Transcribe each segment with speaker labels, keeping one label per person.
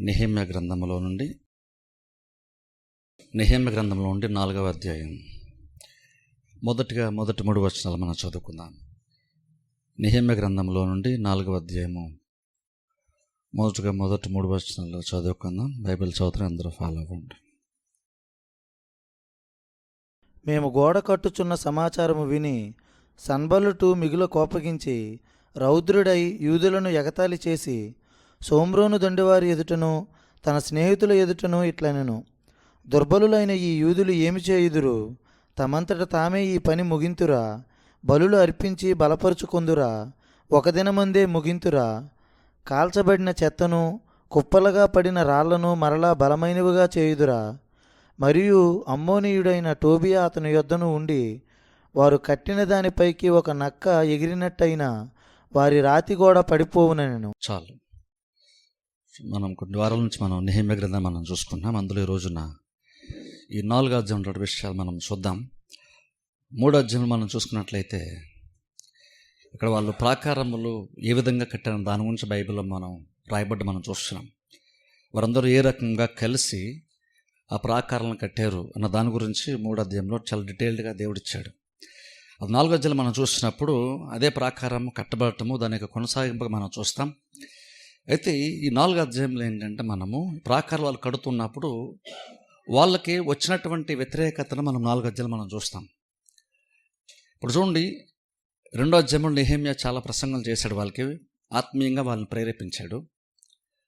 Speaker 1: నెహెమ్యా గ్రంథంలో నుండి 4వ అధ్యాయం మొదటి 3 వచనాలు మనం చదువుకుందాం. నెహెమ్యా గ్రంథంలో నుండి 4వ అధ్యాయము మొదటి 3 వచనాలు చదువుకుందాం. బైబిల్ చదువుతున్న అందరూ ఫాలో అవ్వండి.
Speaker 2: మేము గోడ కట్టుచున్న సమాచారము విని సన్బల్లుటు మిగుల కోపగించి రౌద్రుడై యూదులను ఎగతాళి చేసి సోమ్రోను దండివారి ఎదుటను తన స్నేహితుల ఎదుటను ఇట్లనెను, దుర్బలులైన ఈ యూదులు ఏమి చేయుదురు? తమంతట తామే ఈ పని ముగింతురా? బలులు అర్పించి బలపరుచుకొందురా? ఒక దినమందే ముగింతురా? కాల్చబడిన చెత్తను, కుప్పలుగా పడిన రాళ్లను మరలా బలమైనవిగా చేయుదురా? మరియు అమ్మోనీయుడైన టోబియా అతని యొద్దను ఉండి వారు కట్టిన దానిపైకి ఒక నక్క ఎగిరినట్టయినా వారి రాతి గోడ పడిపోవునెను.
Speaker 1: చాలు. మనం కొన్ని వారాల నుంచి మనం నెహెమ్యా గ్రంథం మనం చూసుకుంటున్నాం. అందులో ఈ రోజున ఈ 4వ అధ్యాయం విషయాలు మనం చూద్దాం. 3వ అధ్యాయం మనం చూసుకున్నట్లయితే ఇక్కడ వాళ్ళు ప్రాకారములు ఏ విధంగా కట్టారని దాని గురించి బైబిల్లో మనం రాయబడ్డ మనం చూస్తున్నాం. వారందరూ ఏ రకంగా కలిసి ఆ ప్రాకారాలను కట్టారు అన్న దాని గురించి 3వ అధ్యాయంలో చాలా డీటెయిల్డ్గా దేవుడిచ్చాడు. అది 4వ అధ్యాయం మనం చూసినప్పుడు అదే ప్రాకారం కట్టబడటము, దాని యొక్క కొనసాగింపుగా మనం చూస్తాం. అయితే ఈ 4వ అధ్యాయంలో ఏంటంటే మనము ప్రాకారాలు వాళ్ళు కడుతున్నప్పుడు వాళ్ళకి వచ్చినటువంటి వ్యతిరేకతను మనం 4వ అధ్యాయంలో మనం చూస్తాం. ఇప్పుడు చూడండి, 2వ అధ్యాయంలో నెహెమ్యా చాలా ప్రసంగాలు చేశాడు, వాళ్ళకి ఆత్మీయంగా వాళ్ళని ప్రేరేపించాడు.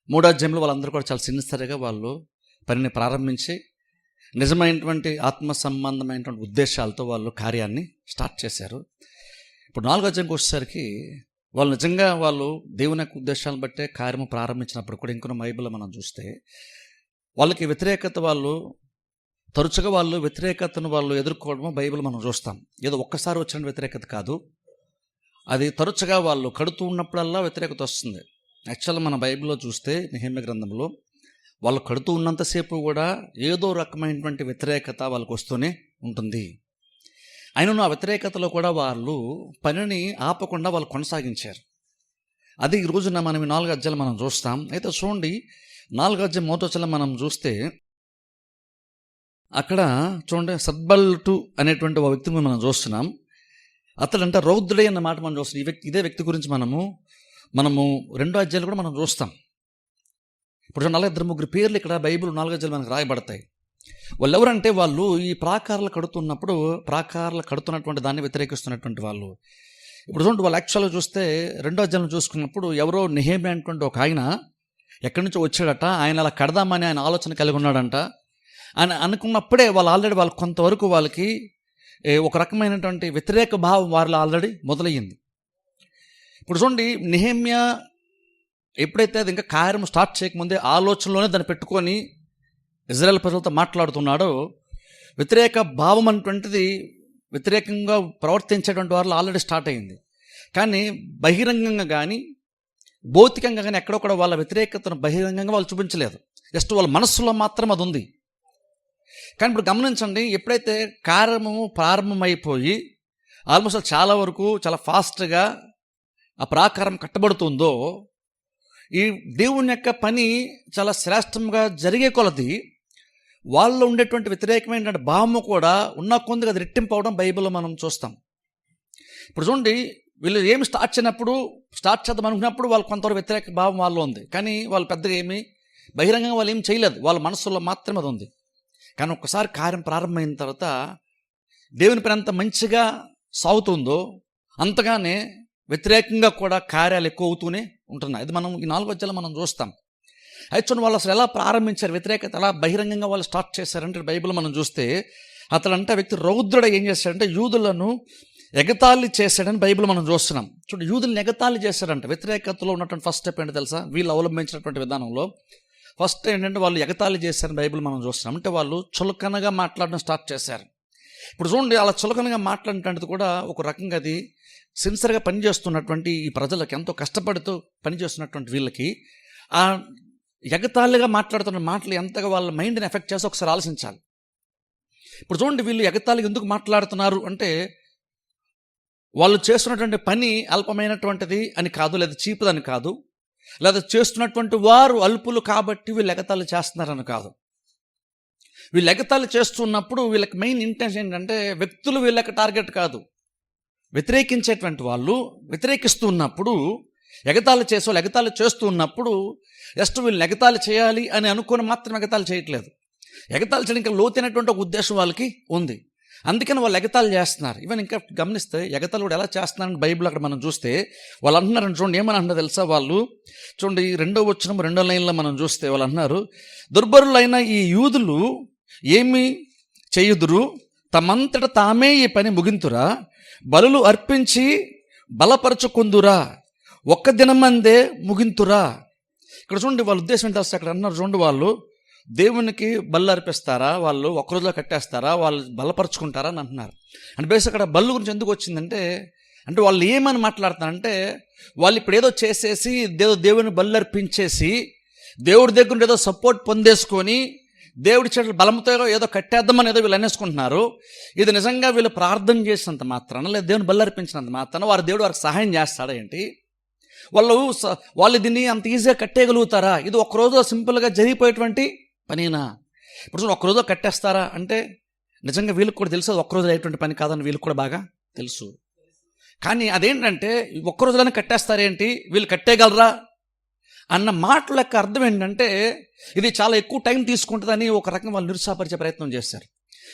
Speaker 1: 3వ అధ్యాయంలో వాళ్ళందరూ కూడా చాలా సిన్సియర్గా వాళ్ళు పనిని ప్రారంభించి నిజమైనటువంటి ఆత్మ సంబంధమైనటువంటి ఉద్దేశాలతో వాళ్ళు కార్యాన్ని స్టార్ట్ చేశారు. ఇప్పుడు 4వ అధ్యాయంకి వచ్చేసరికి వాళ్ళు నిజంగా వాళ్ళు దేవుని యొక్క ఉద్దేశాలను బట్టే కార్యము ప్రారంభించినప్పుడు కూడా ఇంకొన బైబిల్లో మనం చూస్తే వాళ్ళకి వ్యతిరేకత, వాళ్ళు తరచుగా వాళ్ళు వ్యతిరేకతను వాళ్ళు ఎదుర్కోవడము బైబిల్ మనం చూస్తాం. ఏదో ఒక్కసారి వచ్చిన వ్యతిరేకత కాదు, అది తరచుగా వాళ్ళు కడుతూ ఉన్నప్పుడల్లా వ్యతిరేకత వస్తుంది. యాక్చువల్గా మన బైబిల్లో చూస్తే నెహెమ్యా గ్రంథంలో వాళ్ళు కడుతూ ఉన్నంతసేపు కూడా ఏదో రకమైనటువంటి వ్యతిరేకత వాళ్ళకు వస్తూనే ఉంటుంది. అయినను ఆ వ్యతిరేకతలో కూడా వాళ్ళు పనిని ఆపకుండా వాళ్ళు కొనసాగించారు. అది ఈ రోజున మనం ఈ 4వ అధ్యాయాలు మనం చూస్తాం. అయితే చూడండి, 4వ అధ్యాయం మొదటి వచనం మనం చూస్తే అక్కడ చూడండి, సన్బల్లుటు అనేటువంటి ఒక వ్యక్తిని మనం చూస్తున్నాం. అతడంటే రౌద్రుడే అన్న మాట మనం చూస్తున్నాం. ఈ వ్యక్తి, ఇదే వ్యక్తి గురించి మనము 2వ అధ్యాయాలు కూడా మనం చూస్తాం. ఇప్పుడు 2-3 పేర్లు ఇక్కడ బైబిల్ 4వ అధ్యాయంలో మనకు రాయబడతాయి. వాళ్ళు ఎవరంటే వాళ్ళు ఈ ప్రాకారాలు కడుతున్నప్పుడు ప్రాకారాలు కడుతున్నటువంటి దాన్ని వ్యతిరేకిస్తున్నటువంటి వాళ్ళు. ఇప్పుడు చూడండి, వాళ్ళు యాక్చువల్గా చూస్తే 2వ అధ్యాయంలో చూసుకున్నప్పుడు ఎవరో నెహెమ్యా అనేటువంటి ఒక ఆయన ఎక్కడి నుంచో వచ్చాడట. ఆయన అలా కడదామని ఆయన ఆలోచన కలిగి ఉన్నాడంట. ఆయన అనుకున్నప్పుడే వాళ్ళు ఆల్రెడీ వాళ్ళు కొంతవరకు వాళ్ళకి ఒక రకమైనటువంటి వ్యతిరేక భావం వారిలో ఆల్రెడీ మొదలయ్యింది. ఇప్పుడు చూడండి, నెహెమ్యా ఎప్పుడైతే అది ఇంకా కార్యం స్టార్ట్ చేయకముందే ఆలోచనలోనే దాన్ని పెట్టుకొని ఇజ్రాయెల్ ప్రజలతో మాట్లాడుతున్నాడో, వ్యతిరేక భావం అనేటువంటిది వ్యతిరేకంగా ప్రవర్తించేటువంటి వారిలో ఆల్రెడీ స్టార్ట్ అయింది. కానీ బహిరంగంగా కానీ భౌతికంగా కానీ ఎక్కడో కూడా వాళ్ళ వ్యతిరేకతను బహిరంగంగా వాళ్ళు చూపించలేదు. జస్ట్ వాళ్ళ మనస్సులో మాత్రం అది ఉంది. కానీ ఇప్పుడు గమనించండి, ఎప్పుడైతే కార్యము ప్రారంభమైపోయి ఆల్మోస్ట్ చాలా వరకు చాలా ఫాస్ట్గా ఆ ప్రాకారం కట్టబడుతుందో, ఈ దేవుని యొక్క పని చాలా శ్రేష్టంగా జరిగే కొలది వాళ్ళలో ఉండేటువంటి వ్యతిరేకమైనటువంటి భావము కూడా ఉన్న కొందిగా అది రెట్టింపు అవడం బైబిల్లో మనం చూస్తాం. ఇప్పుడు చూడండి, వీళ్ళు ఏమి స్టార్ట్ చేద్దాం అనుకున్నప్పుడు వాళ్ళు కొంతవరకు వ్యతిరేక భావం వాళ్ళు ఉంది. కానీ వాళ్ళు పెద్దగా ఏమి బహిరంగంగా వాళ్ళు ఏమి చేయలేదు, వాళ్ళ మనసులో మాత్రమే అది ఉంది. కానీ ఒక్కసారి కార్యం ప్రారంభమైన తర్వాత దేవుని పని ఎంత మంచిగా సాగుతుందో అంతగానే వ్యతిరేకంగా కూడా కార్యాలు ఎక్కువ అవుతూనే ఉంటున్నాయి. అది మనం ఈ 4వ అధ్యాయంలో మనం చూస్తాం. అయితే వాళ్ళు అసలు ఎలా ప్రారంభించారు, వ్యతిరేకత ఎలా బహిరంగంగా వాళ్ళు స్టార్ట్ చేశారంటే బైబిల్ మనం చూస్తే అతడంటే వ్యక్తి రౌద్రుడు ఏం చేశాడంటే యూదులను ఎగతాళి చేశాడని బైబిల్ మనం చూస్తున్నాం. చూడండి, యూదులను ఎగతాళి చేశాడంట. వ్యతిరేకతలో ఉన్నటువంటి ఫస్ట్ స్టెప్ ఏంటో తెలుసా? వీళ్ళు అవలంబించినటువంటి విధానంలో ఫస్ట్ ఏంటంటే వాళ్ళు ఎగతాళి చేశారని బైబిల్ మనం చూస్తున్నాం. అంటే వాళ్ళు చులకనగా మాట్లాడడం స్టార్ట్ చేశారు. ఇప్పుడు చూడండి, అలా చులకనగా మాట్లాడేటువంటిది కూడా ఒక రకంగా అది సిన్సియర్గా పనిచేస్తున్నటువంటి ఈ ప్రజలకు, ఎంతో కష్టపడుతూ పనిచేస్తున్నటువంటి వీళ్ళకి ఆ ఎగతాళిగా మాట్లాడుతున్న మాటలు ఎంతగా వాళ్ళ మైండ్ని ఎఫెక్ట్ చేసి ఒకసారి ఆలోచించాలి. ఇప్పుడు చూడండి, వీళ్ళు ఎగతాళిగా ఎందుకు మాట్లాడుతున్నారు అంటే వాళ్ళు చేస్తున్నటువంటి పని అల్పమైనటువంటిది అని కాదు, లేదా చీపుదని కాదు. లేదా చేస్తున్నటువంటి వారు అల్పులు కాబట్టి వీళ్ళు ఎగతాళి చేస్తున్నారని కాదు. వీళ్ళు ఎగతాళి చేస్తున్నప్పుడు వీళ్ళకి మెయిన్ ఇంటెన్షన్ ఏంటంటే వ్యక్తులు వీళ్ళకి టార్గెట్ కాదు. వ్యతిరేకించేటువంటి వాళ్ళు వ్యతిరేకిస్తూ ఉన్నప్పుడు, ఎగతాళి చేసే వాళ్ళు ఎగతాళి చేస్తూ ఉన్నప్పుడు జస్ట్ వీళ్ళు ఎగతాళి చేయాలి అని అనుకుని మాత్రం ఎగతాళి చేయట్లేదు. ఎగతాళి చేయడానికి లోతైనటువంటి ఒక ఉద్దేశం వాళ్ళకి ఉంది. అందుకని వాళ్ళు ఎగతాళి చేస్తున్నారు. ఈవెన్ ఇంకా గమనిస్తే ఎగతాళి కూడా ఎలా చేస్తున్నారని బైబిల్ అక్కడ మనం చూస్తే వాళ్ళు అంటున్నారని చూడండి. ఏమని అంటున్నారు తెలుసా? వాళ్ళు చూడండి 2వ వచనం 2వ లైన్లో మనం చూస్తే వాళ్ళు అంటున్నారు, దుర్బరులైన ఈ యూదులు ఏమి చేయుదురు, తమంతట తామే ఈ పని ముగింతురా, బలులు అర్పించి బలపరచుకుందురా, ఒక్క దినమందే ముగింతురా. ఇక్కడ చూడండి వాళ్ళ ఉద్దేశం ఏంటి అసలు? అక్కడ అన్నారు చూడండి, వాళ్ళు దేవునికి బళ్ళు అర్పిస్తారా, వాళ్ళు ఒక్కరోజులో కట్టేస్తారా, వాళ్ళు బలపరుచుకుంటారా అని అంటున్నారు. అంటే బేస్ అక్కడ బళ్ళు గురించి ఎందుకు వచ్చిందంటే, అంటే వాళ్ళు ఏమని మాట్లాడుతున్నారంటే, వాళ్ళు ఇప్పుడు ఏదో చేసేసి దేవుని బళ్ళు అర్పించేసి దేవుడి దగ్గర ఏదో సపోర్ట్ పొందేసుకొని దేవుడి చేతుల బలంతో ఏదో కట్టేద్దామని ఏదో వీళ్ళు అనేసుకుంటున్నారు. ఇది నిజంగా వీళ్ళు ప్రార్థన చేసినంత మాత్రాన, లేదా దేవుని బళ్ళు అర్పించినంత మాత్రాన దేవుడు వారికి సహాయం చేస్తాడా ఏంటి? వాళ్ళు దీన్ని అంత ఈజీగా కట్టేయగలుగుతారా? ఇది ఒక్కరోజు సింపుల్గా జరిగిపోయేటువంటి పనేనా? ఇప్పుడు ఒక్కరోజు కట్టేస్తారా అంటే నిజంగా వీళ్ళకి కూడా తెలుసు అది ఒక్కరోజు అయ్యేటువంటి పని కాదని వీళ్ళకి కూడా బాగా తెలుసు. కానీ అదేంటంటే ఒక్కరోజులోనే కట్టేస్తారేంటి, వీళ్ళు కట్టేయగలరా అన్న మాటల యొక్క అర్థం ఏంటంటే ఇది చాలా ఎక్కువ టైం తీసుకుంటుందని ఒక రకంగా వాళ్ళు నిరుత్సాహపరిచే ప్రయత్నం చేశారు.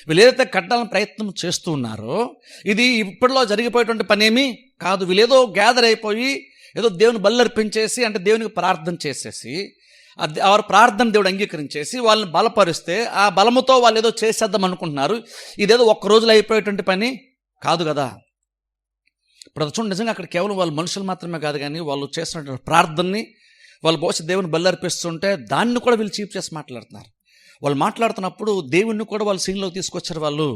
Speaker 1: వీళ్ళు ఏదైతే కట్టాలని ప్రయత్నం చేస్తూ ఉన్నారో ఇది ఇప్పటిలో జరిగిపోయేటువంటి పని ఏమీ కాదు. వీళ్ళేదో గ్యాదర్ అయిపోయి ఏదో దేవుని బళ్ళు అర్పించేసి, అంటే దేవునికి ప్రార్థన చేసేసి, వారి ప్రార్థన దేవుడు అంగీకరించేసి వాళ్ళని బలపరిస్తే ఆ బలముతో వాళ్ళు ఏదో చేసేద్దాం అనుకుంటున్నారు. ఇదేదో ఒక్క రోజులో అయిపోయేటువంటి పని కాదు కదా. ఇప్పుడు అది చూడండి, నిజంగా అక్కడ కేవలం వాళ్ళు మనుషులు మాత్రమే కాదు, కానీ వాళ్ళు చేస్తున్నటువంటి ప్రార్థనని వాళ్ళు బహుశా దేవుని బళ్ళు అర్పిస్తుంటే దాన్ని కూడా వీళ్ళు చీప్ చేసి మాట్లాడుతున్నారు. వాళ్ళు మాట్లాడుతున్నప్పుడు దేవుణ్ణి కూడా వాళ్ళు సీన్లోకి తీసుకొచ్చారు వాళ్ళు.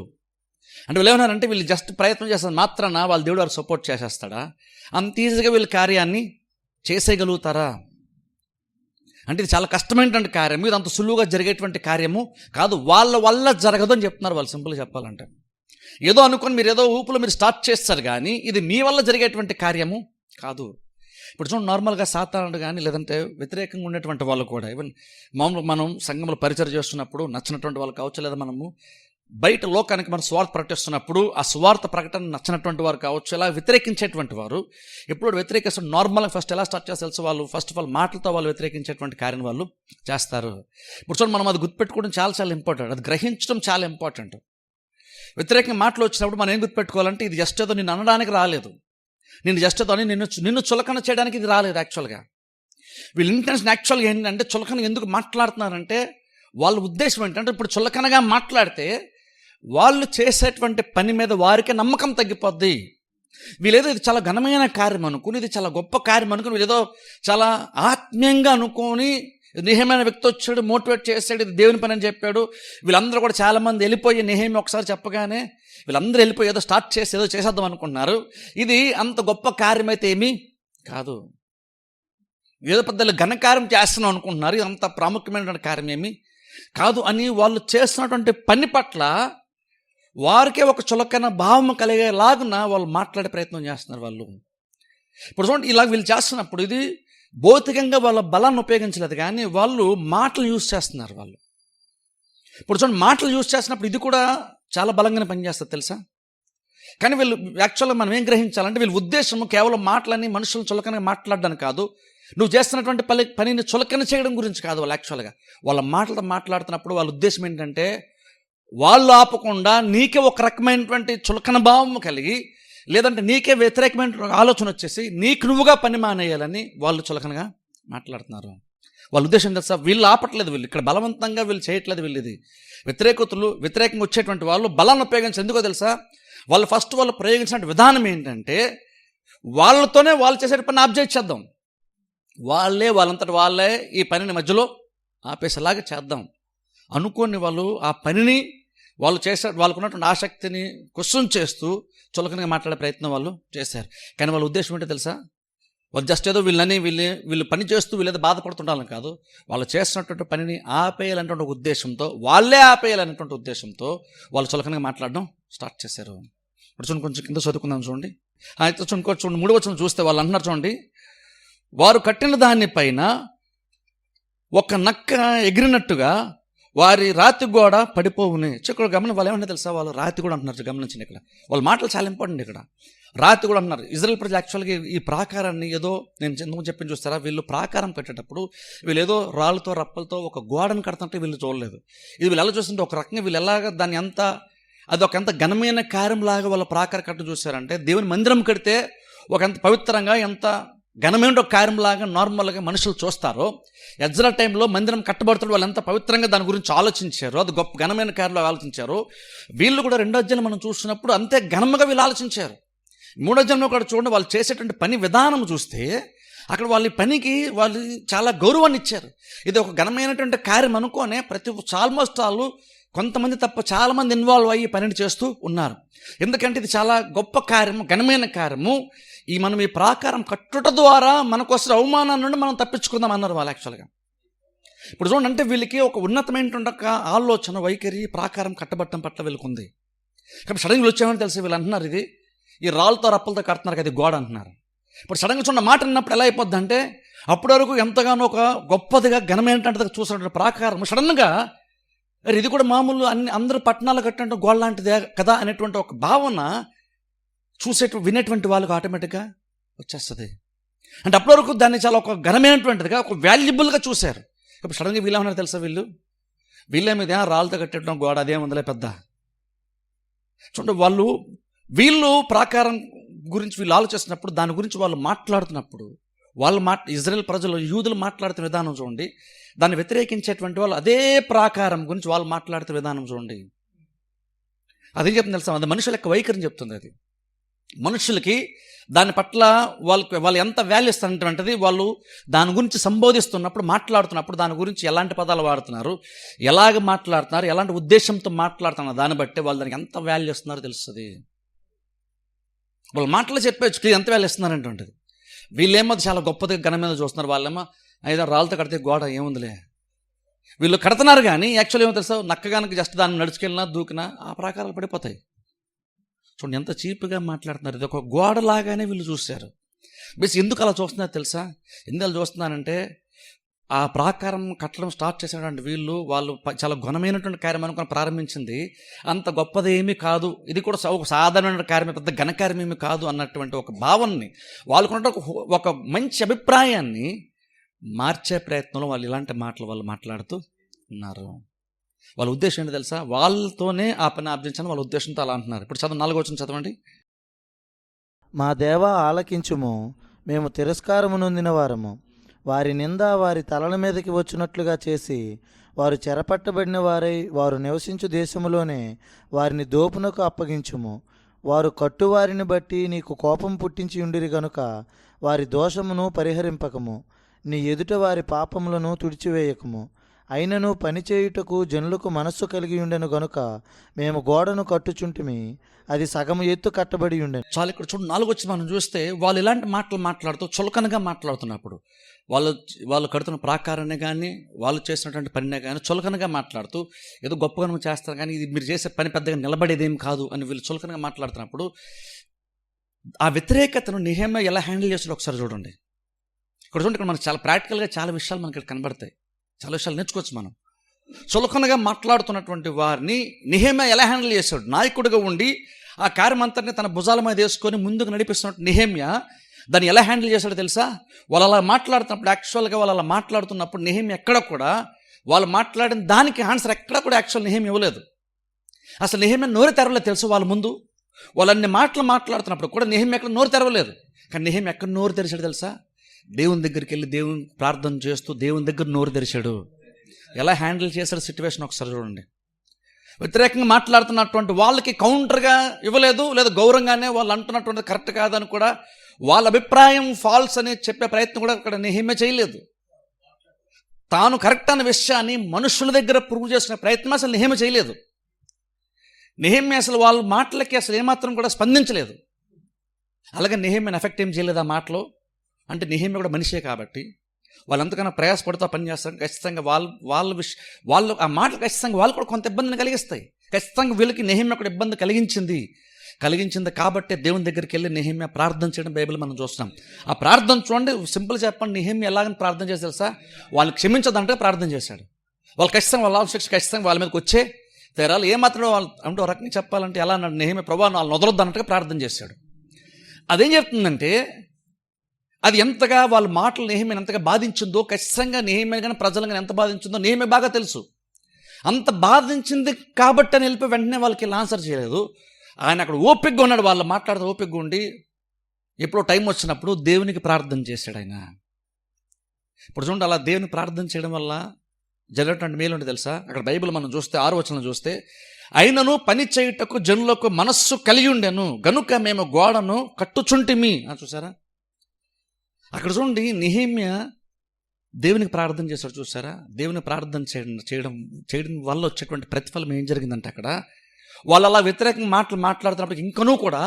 Speaker 1: అంటే వీళ్ళు ఏమన్నారంటే, వీళ్ళు జస్ట్ ప్రయత్నం చేస్తారు మాత్రాన వాళ్ళు దేవుడు వారికి సపోర్ట్ చేసేస్తాడా? అంత ఈజీగా వీళ్ళు కార్యాన్ని చేసేయగలుగుతారా? అంటే ఇది చాలా కష్టమైనటువంటి కార్యము, ఇది అంత సులువుగా జరిగేటువంటి కార్యము కాదు. వాళ్ళ వల్ల జరగదు అని చెప్తున్నారు వాళ్ళు. సింపుల్గా చెప్పాలంటే ఏదో అనుకొని మీరు ఏదో ఊపులో మీరు స్టార్ట్ చేస్తారు, కానీ ఇది మీ వల్ల జరిగేటువంటి కార్యము కాదు. ఇప్పుడు చూడండి, నార్మల్గా సాతానుడు కానీ లేదంటే వ్యతిరేకంగా ఉండేటువంటి వాళ్ళు కూడా, ఈవెన్ మామూలు మనం సంఘంలో పరిచయం చేస్తున్నప్పుడు నచ్చినటువంటి వాళ్ళు కావచ్చు, లేదా మనము బయట లోకానికి మనం స్వార్థ ప్రకటిస్తున్నప్పుడు ఆ స్వార్థ ప్రకటన నచ్చినటువంటి వారు కావచ్చు, ఇలా వ్యతిరేకించేటువంటి వారు ఎప్పుడు వ్యతిరేకిస్తారు. నార్మల్గా ఫస్ట్ ఎలా స్టార్ట్ చేస్తే తెలుసు, వాళ్ళు ఫస్ట్ ఆఫ్ ఆల్ మాటలతో వాళ్ళు వ్యతిరేకించేటువంటి కార్యం వాళ్ళు చేస్తారు. ఇప్పుడు చూడండి, మనం అది గుర్తుపెట్టుకోవడం చాలా చాలా ఇంపార్టెంట్, అది గ్రహించడం చాలా ఇంపార్టెంట్. వ్యతిరేకంగా మాటలు వచ్చినప్పుడు మనం ఏం గుర్తుపెట్టుకోవాలంటే, ఇది జస్ట్ ఏదో నేను అనడానికి రాలేదు, నేను జస్ట్ ఏదో అని నిన్ను చులకన చేయడానికి ఇది రాలేదు. యాక్చువల్గా వీళ్ళ ఇంటెన్షన్ యాక్చువల్గా ఏంటంటే, చులకన ఎందుకు మాట్లాడుతున్నారంటే వాళ్ళ ఉద్దేశం ఏంటంటే, ఇప్పుడు చులకనగా మాట్లాడితే వాళ్ళు చేసేటువంటి పని మీద వారికి నమ్మకం తగ్గిపోద్ది. వీళ్ళేదో ఇది చాలా ఘనమైన కార్యం అనుకుని, ఇది చాలా గొప్ప కార్యం అనుకుని, వీళ్ళేదో చాలా ఆత్మీయంగా అనుకొని, నెహెమ్యా వ్యక్తి వచ్చాడు, మోటివేట్ చేశాడు, ఇది దేవుని పని అని చెప్పాడు. వీళ్ళందరూ కూడా చాలామంది వెళ్ళిపోయి నెహెమ్యా ఒకసారి చెప్పగానే వీళ్ళందరూ వెళ్ళిపోయి ఏదో స్టార్ట్ చేసి ఏదో చేసేద్దాం అనుకుంటున్నారు. ఇది అంత గొప్ప కార్యం అయితే ఏమీ కాదు. ఏదో పెద్ద ఘనకార్యం చేస్తున్నాం అనుకుంటున్నారు, ఇది అంత ప్రాముఖ్యమైనటువంటి కార్యం ఏమీ కాదు అని వాళ్ళు చేస్తున్నటువంటి పని పట్ల వారికే ఒక చులకన భావం కలిగేలాగున వాళ్ళు మాట్లాడే ప్రయత్నం చేస్తున్నారు వాళ్ళు. ఇప్పుడు చూడండి, ఇలా వీళ్ళు చేస్తున్నప్పుడు ఇది భౌతికంగా వాళ్ళ బలాన్ని ఉపయోగించలేదు, కానీ వాళ్ళు మాటలు యూజ్ చేస్తున్నారు వాళ్ళు. ఇప్పుడు చూడండి, మాటలు యూజ్ చేస్తున్నప్పుడు ఇది కూడా చాలా బలంగానే పనిచేస్తుంది తెలుసా. కానీ వీళ్ళు యాక్చువల్గా మనం ఏం గ్రహించాలంటే, వీళ్ళ ఉద్దేశం కేవలం మాటలని మనుషులను చులకనగా మాట్లాడడానికి కాదు, నువ్వు చేస్తున్నటువంటి పనిని చులకన చేయడం గురించి కాదు. వాళ్ళు యాక్చువల్గా వాళ్ళ మాటలతో మాట్లాడుతున్నప్పుడు వాళ్ళ ఉద్దేశం ఏంటంటే, వాళ్ళు ఆపకుండా నీకే ఒక రకమైనటువంటి చులకన భావం కలిగి, లేదంటే నీకే వ్యతిరేకమైన ఆలోచన వచ్చేసి నీకు నువ్వుగా పని మానేయాలని వాళ్ళు చులకనగా మాట్లాడుతున్నారు. వాళ్ళ ఉద్దేశం తెలుసా, వీళ్ళు ఆపట్లేదు, వీళ్ళు ఇక్కడ బలవంతంగా వీళ్ళు చేయట్లేదు. వీళ్ళు ఇది వ్యతిరేకంగా వచ్చేటువంటి వాళ్ళు బలాన్ని ఉపయోగించి ఎందుకో తెలుసా, వాళ్ళు ఫస్ట్ వాళ్ళు ప్రయోగించిన విధానం ఏంటంటే, వాళ్ళతోనే వాళ్ళు చేసే పని ఆబ్జెక్ట్ చేద్దాం, వాళ్ళంతటి వాళ్ళే ఈ పనిని మధ్యలో ఆపేసేలాగా చేద్దాం అనుకోని వాళ్ళు ఆ పనిని వాళ్ళు వాళ్ళకు ఉన్నటువంటి ఆసక్తిని క్వశ్చన్ చేస్తూ చులకనగా మాట్లాడే ప్రయత్నం వాళ్ళు చేశారు. కానీ వాళ్ళ ఉద్దేశం ఏంటో తెలుసా, వాళ్ళు జస్ట్ ఏదో వీళ్ళు పని చేస్తూ వీళ్ళేదో బాధపడుతుండాలని కాదు, వాళ్ళు చేస్తున్నటువంటి పనిని ఆపేయాలనేటువంటి ఉద్దేశంతో, వాళ్ళే ఆపేయాలనేటువంటి ఉద్దేశంతో వాళ్ళు చులకనగా మాట్లాడడం స్టార్ట్ చేశారు. ఇప్పుడు చూడండి, కొంచెం కింద చదువుకుందాం చూడండి. అయితే చూడండి 3వ వచనం చూస్తే వాళ్ళు అంటున్నారు చూడండి, వారు కట్టిన దానిపైన ఒక నక్క ఎగిరినట్టుగా వారి రాతి గోడ పడిపోవుని. ఇక్కడ గమనం వాళ్ళు ఏమన్నా తెలుసా, వాళ్ళు రాతి కూడా అంటున్నారు. గమనించండి, ఇక్కడ వాళ్ళ మాటలు చాలా ఇంపార్టెంట్. ఇక్కడ రాతి కూడా అంటున్నారు. ఇజ్రాయెల్ ప్రజలు యాక్చువల్గా ఈ ప్రాకారాన్ని ఏదో నేను ఎందుకు చెప్పని చూస్తారా, వీళ్ళు ప్రాకారం కట్టేటప్పుడు వీళ్ళు ఏదో రాళ్ళతో రప్పలతో ఒక గోడను కడుతుంటే వీళ్ళు చూడలేదు. ఇది వీళ్ళు ఎలా చూస్తుంటే ఒక రకంగా వీళ్ళు ఎలాగ దాన్ని అది ఒక ఎంత ఘనమైన కార్యంలాగా వాళ్ళ ప్రాకారం కట్ట చూశారంటే, దేవుని మందిరం కడితే ఒక ఎంత పవిత్రంగా ఎంత ఘనమైన ఒక కార్యంలాగా నార్మల్గా మనుషులు చూస్తారో, ఎజ్రా టైంలో మందిరం కట్టబడుతున్న వాళ్ళు ఎంత పవిత్రంగా దాని గురించి ఆలోచించారో, అది గొప్ప ఘనమైన కార్యంలో ఆలోచించారు. వీళ్ళు కూడా రెండో అధ్యాయం మనం చూసినప్పుడు అంతే ఘనంగా వీళ్ళు ఆలోచించారు. మూడో అధ్యాయంలో కూడా చూడండి, వాళ్ళు చేసేటువంటి పని విధానం చూస్తే అక్కడ వాళ్ళ పనికి వాళ్ళు చాలా గౌరవాన్ని ఇచ్చారు. ఇది ఒక ఘనమైనటువంటి కార్యం అనుకోనే ఆల్మోస్ట్ వాళ్ళు కొంతమంది తప్ప చాలామంది ఇన్వాల్వ్ అయ్యి పనిని చేస్తూ ఉన్నారు. ఎందుకంటే ఇది చాలా గొప్ప కార్యము, ఘనమైన కార్యము. మనం ఈ ప్రాకారం కట్టుట ద్వారా మనకు వస్తున్న అవమానాన్ని నుండి మనం తప్పించుకుందాం అన్నారు వాళ్ళు యాక్చువల్గా. ఇప్పుడు చూడండి, అంటే వీళ్ళకి ఒక ఉన్నతమైనటువంటి ఒక ఆలోచన వైఖరి ప్రాకారం కట్టబట్టడం పట్ల వీళ్ళకుంది. కాబట్టి సడన్గా వచ్చామని తెలిసి వీళ్ళు అంటున్నారు, ఇది ఈ రాళ్ళతో రప్పలతో కడుతున్నారు కదా, ఇది గోడ అంటున్నారు. ఇప్పుడు సడన్గా చూడండి మాట విన్నప్పుడు ఎలా అయిపోద్ది అంటే, అప్పటి వరకు ఎంతగానో ఒక గొప్పదిగా ఘనమైనటువంటి చూసినటువంటి ప్రాకారం సడన్గా ఇది కూడా మామూలు అందరూ పట్టణాలు కట్టినట్టు గోడ లాంటిదే కదా అనేటువంటి ఒక భావన వినేటువంటి వాళ్ళకు ఆటోమేటిక్గా వచ్చేస్తుంది. అంటే అప్పటి వరకు దాన్ని చాలా ఒక ఘనమైనటువంటిదిగా ఒక వాల్యుబుల్గా చూశారు. ఇప్పుడు సడన్గా వీళ్ళేమన్నారు తెలుసా, వీళ్ళే మీద రాళ్ళతో కట్టడం గోడ అదేముందిలే పెద్ద. చూడండి, వీళ్ళు ప్రాకారం గురించి వీళ్ళు ఆలోచిస్తున్నప్పుడు, దాని గురించి వాళ్ళు మాట్లాడుతున్నప్పుడు, ఇజ్రాయెల్ ప్రజలు యూదులు మాట్లాడుతున్న విధానం చూడండి, దాన్ని వ్యతిరేకించేటువంటి వాళ్ళు అదే ప్రాకారం గురించి వాళ్ళు మాట్లాడుతున్న విధానం చూడండి. అదేం చెప్తుంది తెలుసా, అది మనుషుల యొక్క వైఖరిని చెప్తుంది. అది మనుషులకి దాని పట్ల వాళ్ళు ఎంత వాల్యూ ఇస్తారంటే, వాళ్ళు దాని గురించి సంబోధిస్తున్నప్పుడు మాట్లాడుతున్నప్పుడు దాని గురించి ఎలాంటి పదాలు వాడుతున్నారు, ఎలాగ మాట్లాడుతున్నారు, ఎలాంటి ఉద్దేశంతో మాట్లాడుతున్నారు, దాన్ని బట్టి వాళ్ళు దానికి ఎంత వాల్యూ ఇస్తున్నారో తెలుస్తుంది. వాళ్ళు మాటలు చెప్పేచ్చు ఎంత వాల్యూ ఇస్తున్నారంటువంటిది. వీళ్ళేమో చాలా గొప్పది ఘనమైన చూస్తున్నారు, వాళ్ళేమో ఐదారు రాళ్ళతో కడితే గోడ ఏముందిలే. వీళ్ళు కడుతున్నారు కానీ యాక్చువల్ ఏమో తెలుసా, నక్కగానికి జస్ట్ దాన్ని నడుచుకెళ్ళినా దూకినా ఆ ప్రాకారాలు పడిపోతాయి. చూడండి ఎంత చీప్గా మాట్లాడుతున్నారు. ఇది ఒక గోడలాగానే వీళ్ళు చూశారు. ఎందుకు అలా చూస్తున్నారు తెలుసా, ఎందుకు చూస్తున్నారంటే, ఆ ప్రాకారం కట్టడం స్టార్ట్ చేసినటువంటి వాళ్ళు చాలా ఘనమైనటువంటి కార్యం అనుకుని ప్రారంభించింది అంత గొప్పదేమీ కాదు, ఇది కూడా ఒక సాధారణమైన కార్యమే, పెద్ద ఘనకార్యమేమీ కాదు అన్నటువంటి ఒక భావనని, వాళ్ళకున్న ఒక మంచి అభిప్రాయాన్ని మార్చే ప్రయత్నంలో వాళ్ళు ఇలాంటి మాటలు వాళ్ళు మాట్లాడుతూ ఉన్నారు. వాళ్ళ ఉద్దేశం ఏంటి తెలుసా, వాళ్ళతోనే ఆ పని ఆర్జించాలని వాళ్ళ ఉద్దేశంతో అలా అంటున్నారు. ఇప్పుడు 4వ వచనం చదవండి.
Speaker 2: మా దేవా ఆలకించుము, మేము తిరస్కారము నొందిన వారము. వారి నింద వారి తలల మీదకి వచ్చినట్లుగా చేసి వారు చెరపట్టబడిన వారై వారు నివసించు దేశములోనే వారిని దోపునకు అప్పగించుము. వారు కట్టువారిని బట్టి నీకు కోపం పుట్టించి ఉండిరి గనుక వారి దోషమును పరిహరింపకము. నీ ఎదుట వారి పాపములను తుడిచివేయకము. అయినను పనిచేయుటకు జనులకు మనస్సు కలిగి ఉండెను గనుక మేము గోడను కట్టుచుంటిమి, అది సగము ఎత్తు కట్టబడి ఉండెను.
Speaker 1: చాలా ఇక్కడ చూడు 4వ వచనం మనం చూస్తే వాళ్ళు ఇలాంటి మాటలు మాట్లాడుతూ చులకనగా మాట్లాడుతున్నప్పుడు, వాళ్ళు కడుతున్న ప్రాకారాన్ని కానీ వాళ్ళు చేసినటువంటి పనినే కానీ చులకనగా మాట్లాడుతూ ఏదో గొప్పగా నువ్వు చేస్తారు కానీ ఇది మీరు చేసే పని పెద్దగా నిలబడేదేం కాదు అని వీళ్ళు చులకనగా మాట్లాడుతున్నప్పుడు, ఆ వ్యతిరేకతను నెహెమ్యా ఎలా హ్యాండిల్ చేస్తాడో ఒకసారి చూడండి. ఇక్కడ చూడండి, ఇక్కడ మనకు చాలా ప్రాక్టికల్గా చాలా విషయాలు మనకి ఇక్కడ కనబడతాయి, చాలా విషయాలు నేర్చుకోవచ్చు మనం. చులకనగా మాట్లాడుతున్నటువంటి వారిని నెహెమ్యా ఎలా హ్యాండిల్ చేశాడు. నాయకుడిగా ఉండి ఆ కార్యం అంతటిని తన భుజాల మీద వేసుకొని ముందుకు నడిపిస్తున్నట్టు నెహెమ్యా దాన్ని ఎలా హ్యాండిల్ చేశాడో తెలుసా. వాళ్ళు అలా మాట్లాడుతున్నప్పుడు, యాక్చువల్గా వాళ్ళు అలా మాట్లాడుతున్నప్పుడు నెహెమ్యా ఎక్కడ కూడా వాళ్ళు మాట్లాడిన దానికి ఆన్సర్ ఎక్కడ కూడా యాక్చువల్ నెహెమ్యా ఇవ్వలేదు. అసలు నెహెమ్యా నోరు తెరవలేదు తెలుసు. వాళ్ళ ముందు వాళ్ళన్ని మాటలు మాట్లాడుతున్నప్పుడు కూడా నెహెమ్యా ఎక్కడ నోరు తెరవలేదు. కానీ నెహెమ్యా ఎక్కడ నోరు తెరిచాడు తెలుసా, దేవుని దగ్గరికి వెళ్ళి దేవుని ప్రార్థన చేస్తూ దేవుని దగ్గర నోరు తెరిచాడు. ఎలా హ్యాండిల్ చేశాడు సిచ్యువేషన్ ఒకసారి చూడండి. వ్యతిరేకంగా మాట్లాడుతున్నటువంటి వాళ్ళకి కౌంటర్గా ఇవ్వలేదు, లేదా గౌరవంగానే వాళ్ళు అంటున్నటువంటి కరెక్ట్ కాదని కూడా వాళ్ళ అభిప్రాయం ఫాల్స్ అని చెప్పే ప్రయత్నం కూడా ఇక్కడ నెహెమ్యా చేయలేదు. తాను కరెక్ట్ అనే విషయాన్ని మనుషుల దగ్గర ప్రూవ్ చేసిన ప్రయత్నం అసలు నెహెమ్యా చేయలేదు. నెహెమ్యా అసలు వాళ్ళ మాటలకి అసలు ఏమాత్రం కూడా స్పందించలేదు. అలాగే నెహెమ్యాని ఎఫెక్ట్ ఏం చేయలేదు ఆ మాటలో. అంటే నెహెమ్యా కూడా మనిషే కాబట్టి వాళ్ళు ఎంతకన్నా ప్రయాసపడుతూ పని చేస్తారు. ఖచ్చితంగా వాళ్ళు ఆ మాటలు ఖచ్చితంగా వాళ్ళు కూడా కొంత ఇబ్బందిని కలిగిస్తాయి. ఖచ్చితంగా వీళ్ళకి నెహెమ్యా కూడా ఇబ్బంది కలిగించింది. కలిగించింది కాబట్టి దేవుని దగ్గరికి వెళ్ళి నెహెమ్యా ప్రార్థన చేయడం బైబిల్ మనం చూస్తున్నాం. ఆ ప్రార్థన చూడండి, సింపుల్ చెప్పండి, నెహెమ్యా ఎలాగని ప్రార్థన చేసి తెలుసా? వాళ్ళని క్షమించదంటే ప్రార్థన చేశాడు. వాళ్ళు ఖచ్చితంగా వాళ్ళ శిక్ష ఖచ్చితంగా వాళ్ళ మీదకి వచ్చే తీరాలు. ఏమాత్రం వాళ్ళు అంటే ఒక రకంగా చెప్పాలంటే ఎలా అన్నాడు నెహెమ్యా, ప్రభువా వాళ్ళని వదలొద్దు అన్నట్టుగా ప్రార్థన చేశాడు. అదేం చెప్తుందంటే అది ఎంతగా వాళ్ళ మాటలు నెహెమ్యాని ఎంతగా బాధించిందో, ఖచ్చితంగా నెహెమ్యాని కానీ ప్రజలను కానీ ఎంత బాధించిందో నెహెమ్యా బాగా తెలుసు. అంత బాధించింది కాబట్టి అని వెళ్ళిపోయి వెంటనే వాళ్ళకి ఆన్సర్ చేయలేదు. ఆయన అక్కడ ఓపికగా ఉన్నాడు, వాళ్ళు మాట్లాడుతూ ఓపికగా ఉండి ఎప్పుడో టైం వచ్చినప్పుడు దేవునికి ప్రార్థన చేశాడు ఆయన. ఇప్పుడు చూడండి, అలా దేవుని ప్రార్థన చేయడం వల్ల జరిగేటువంటి మేలు ఉంటే తెలుసా? అక్కడ బైబిల్ మనం చూస్తే 6వ వచనం చూస్తే, అయినను పని చేయుటకు జనులకు మనస్సు కలిగి ఉండెను గనుక మేము గోడను కట్టుచుంటిమి. చూసారా? అక్కడ చూడండి, నెహెమ్యా దేవునికి ప్రార్థన చేశాడు. చూసారా? దేవుని ప్రార్థన చేయడం వల్ల వచ్చేటువంటి ప్రతిఫలం ఏం జరిగిందంటే, అక్కడ వాళ్ళు అలా వ్యతిరేకంగా మాట్లాడుతున్నప్పుడు ఇంకనూ కూడా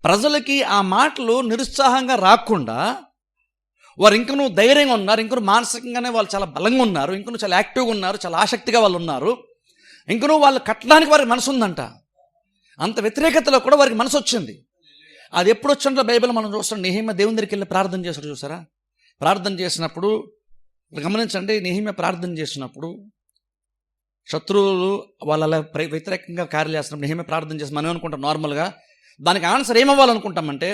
Speaker 1: ప్రజలకి ఆ మాటలు నిరుత్సాహంగా రాకుండా వారు ఇంకనూ ధైర్యంగా ఉన్నారు, ఇంకనూ మానసికంగానే వాళ్ళు చాలా బలంగా ఉన్నారు, ఇంకనూ చాలా యాక్టివ్గా ఉన్నారు, చాలా ఆసక్తిగా వాళ్ళు ఉన్నారు, ఇంకనూ వాళ్ళు కట్టడానికి వారికి మనసు ఉందంట. అంత వ్యతిరేకతలో కూడా వారికి మనసు వచ్చింది. అది ఎప్పుడు వచ్చిందో బైబిల్ మనం చూస్తాం. నెహెమ్యా దేవుని దగ్గరికి వెళ్ళి ప్రార్థన చేశాడు. చూసారా? ప్రార్థన చేసినప్పుడు గమనించండి, నెహెమ్యా ప్రార్థన చేసినప్పుడు శత్రువులు వాళ్ళ అలా వ్యతిరేకంగా కార్యాలు చేస్తున్నప్పుడు నెహెమ్యా ప్రార్థన చేసి మనం అనుకుంటాం నార్మల్గా దానికి ఆన్సర్ ఏమవ్వాలనుకుంటామంటే,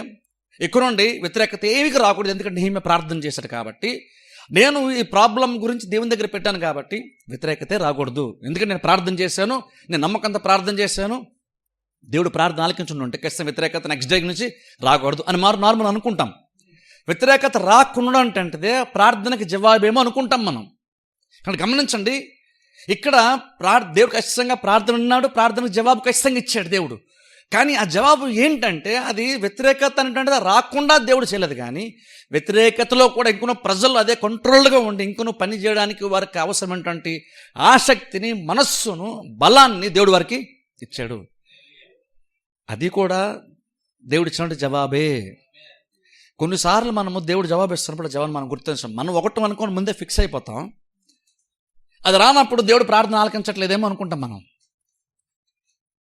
Speaker 1: ఇక్కడ నుండి వ్యతిరేకత ఏమికి రాకూడదు, ఎందుకంటే నెహెమ్యా ప్రార్థన చేశాడు కాబట్టి. నేను ఈ ప్రాబ్లం గురించి దేవుని దగ్గర పెట్టాను కాబట్టి వ్యతిరేకతే రాకూడదు, ఎందుకంటే నేను ప్రార్థన చేశాను, నేను నమ్మకంతో ప్రార్థన చేశాను, దేవుడు ప్రార్థన ఆలకించుంటే ఖచ్చితంగా వ్యతిరేకత నెక్స్ట్ డే నుంచి రాకూడదు అని నార్మల్ అనుకుంటాం. వ్యతిరేకత రాకుండా అంటే ప్రార్థనకి జవాబేమో అనుకుంటాం మనం. కానీ గమనించండి, ఇక్కడ దేవుడు ఖచ్చితంగా ప్రార్థన ఉన్నాడు, ప్రార్థనకు జవాబు ఖచ్చితంగా ఇచ్చాడు దేవుడు. కానీ ఆ జవాబు ఏంటంటే అది వ్యతిరేకత అంటే రాకుండా దేవుడు చేయలేదు, కానీ వ్యతిరేకతలో కూడా ఇంకొన ప్రజలు అదే కంట్రోల్గా ఉండి ఇంకొన పని చేయడానికి వారికి అవసరమైనటువంటి ఆసక్తిని, మనస్సును, బలాన్ని దేవుడు వారికి ఇచ్చాడు. అది కూడా దేవుడు ఇచ్చినటువంటి జవాబే. కొన్నిసార్లు మనము దేవుడు జవాబు ఇస్తున్నప్పుడు జవాబు మనం గుర్తించాం. మనం ఒకటి అనుకోని ముందే ఫిక్స్ అయిపోతాం. అది రానప్పుడు దేవుడు ప్రార్థన ఆలకించట్లేదేమో అనుకుంటాం మనం.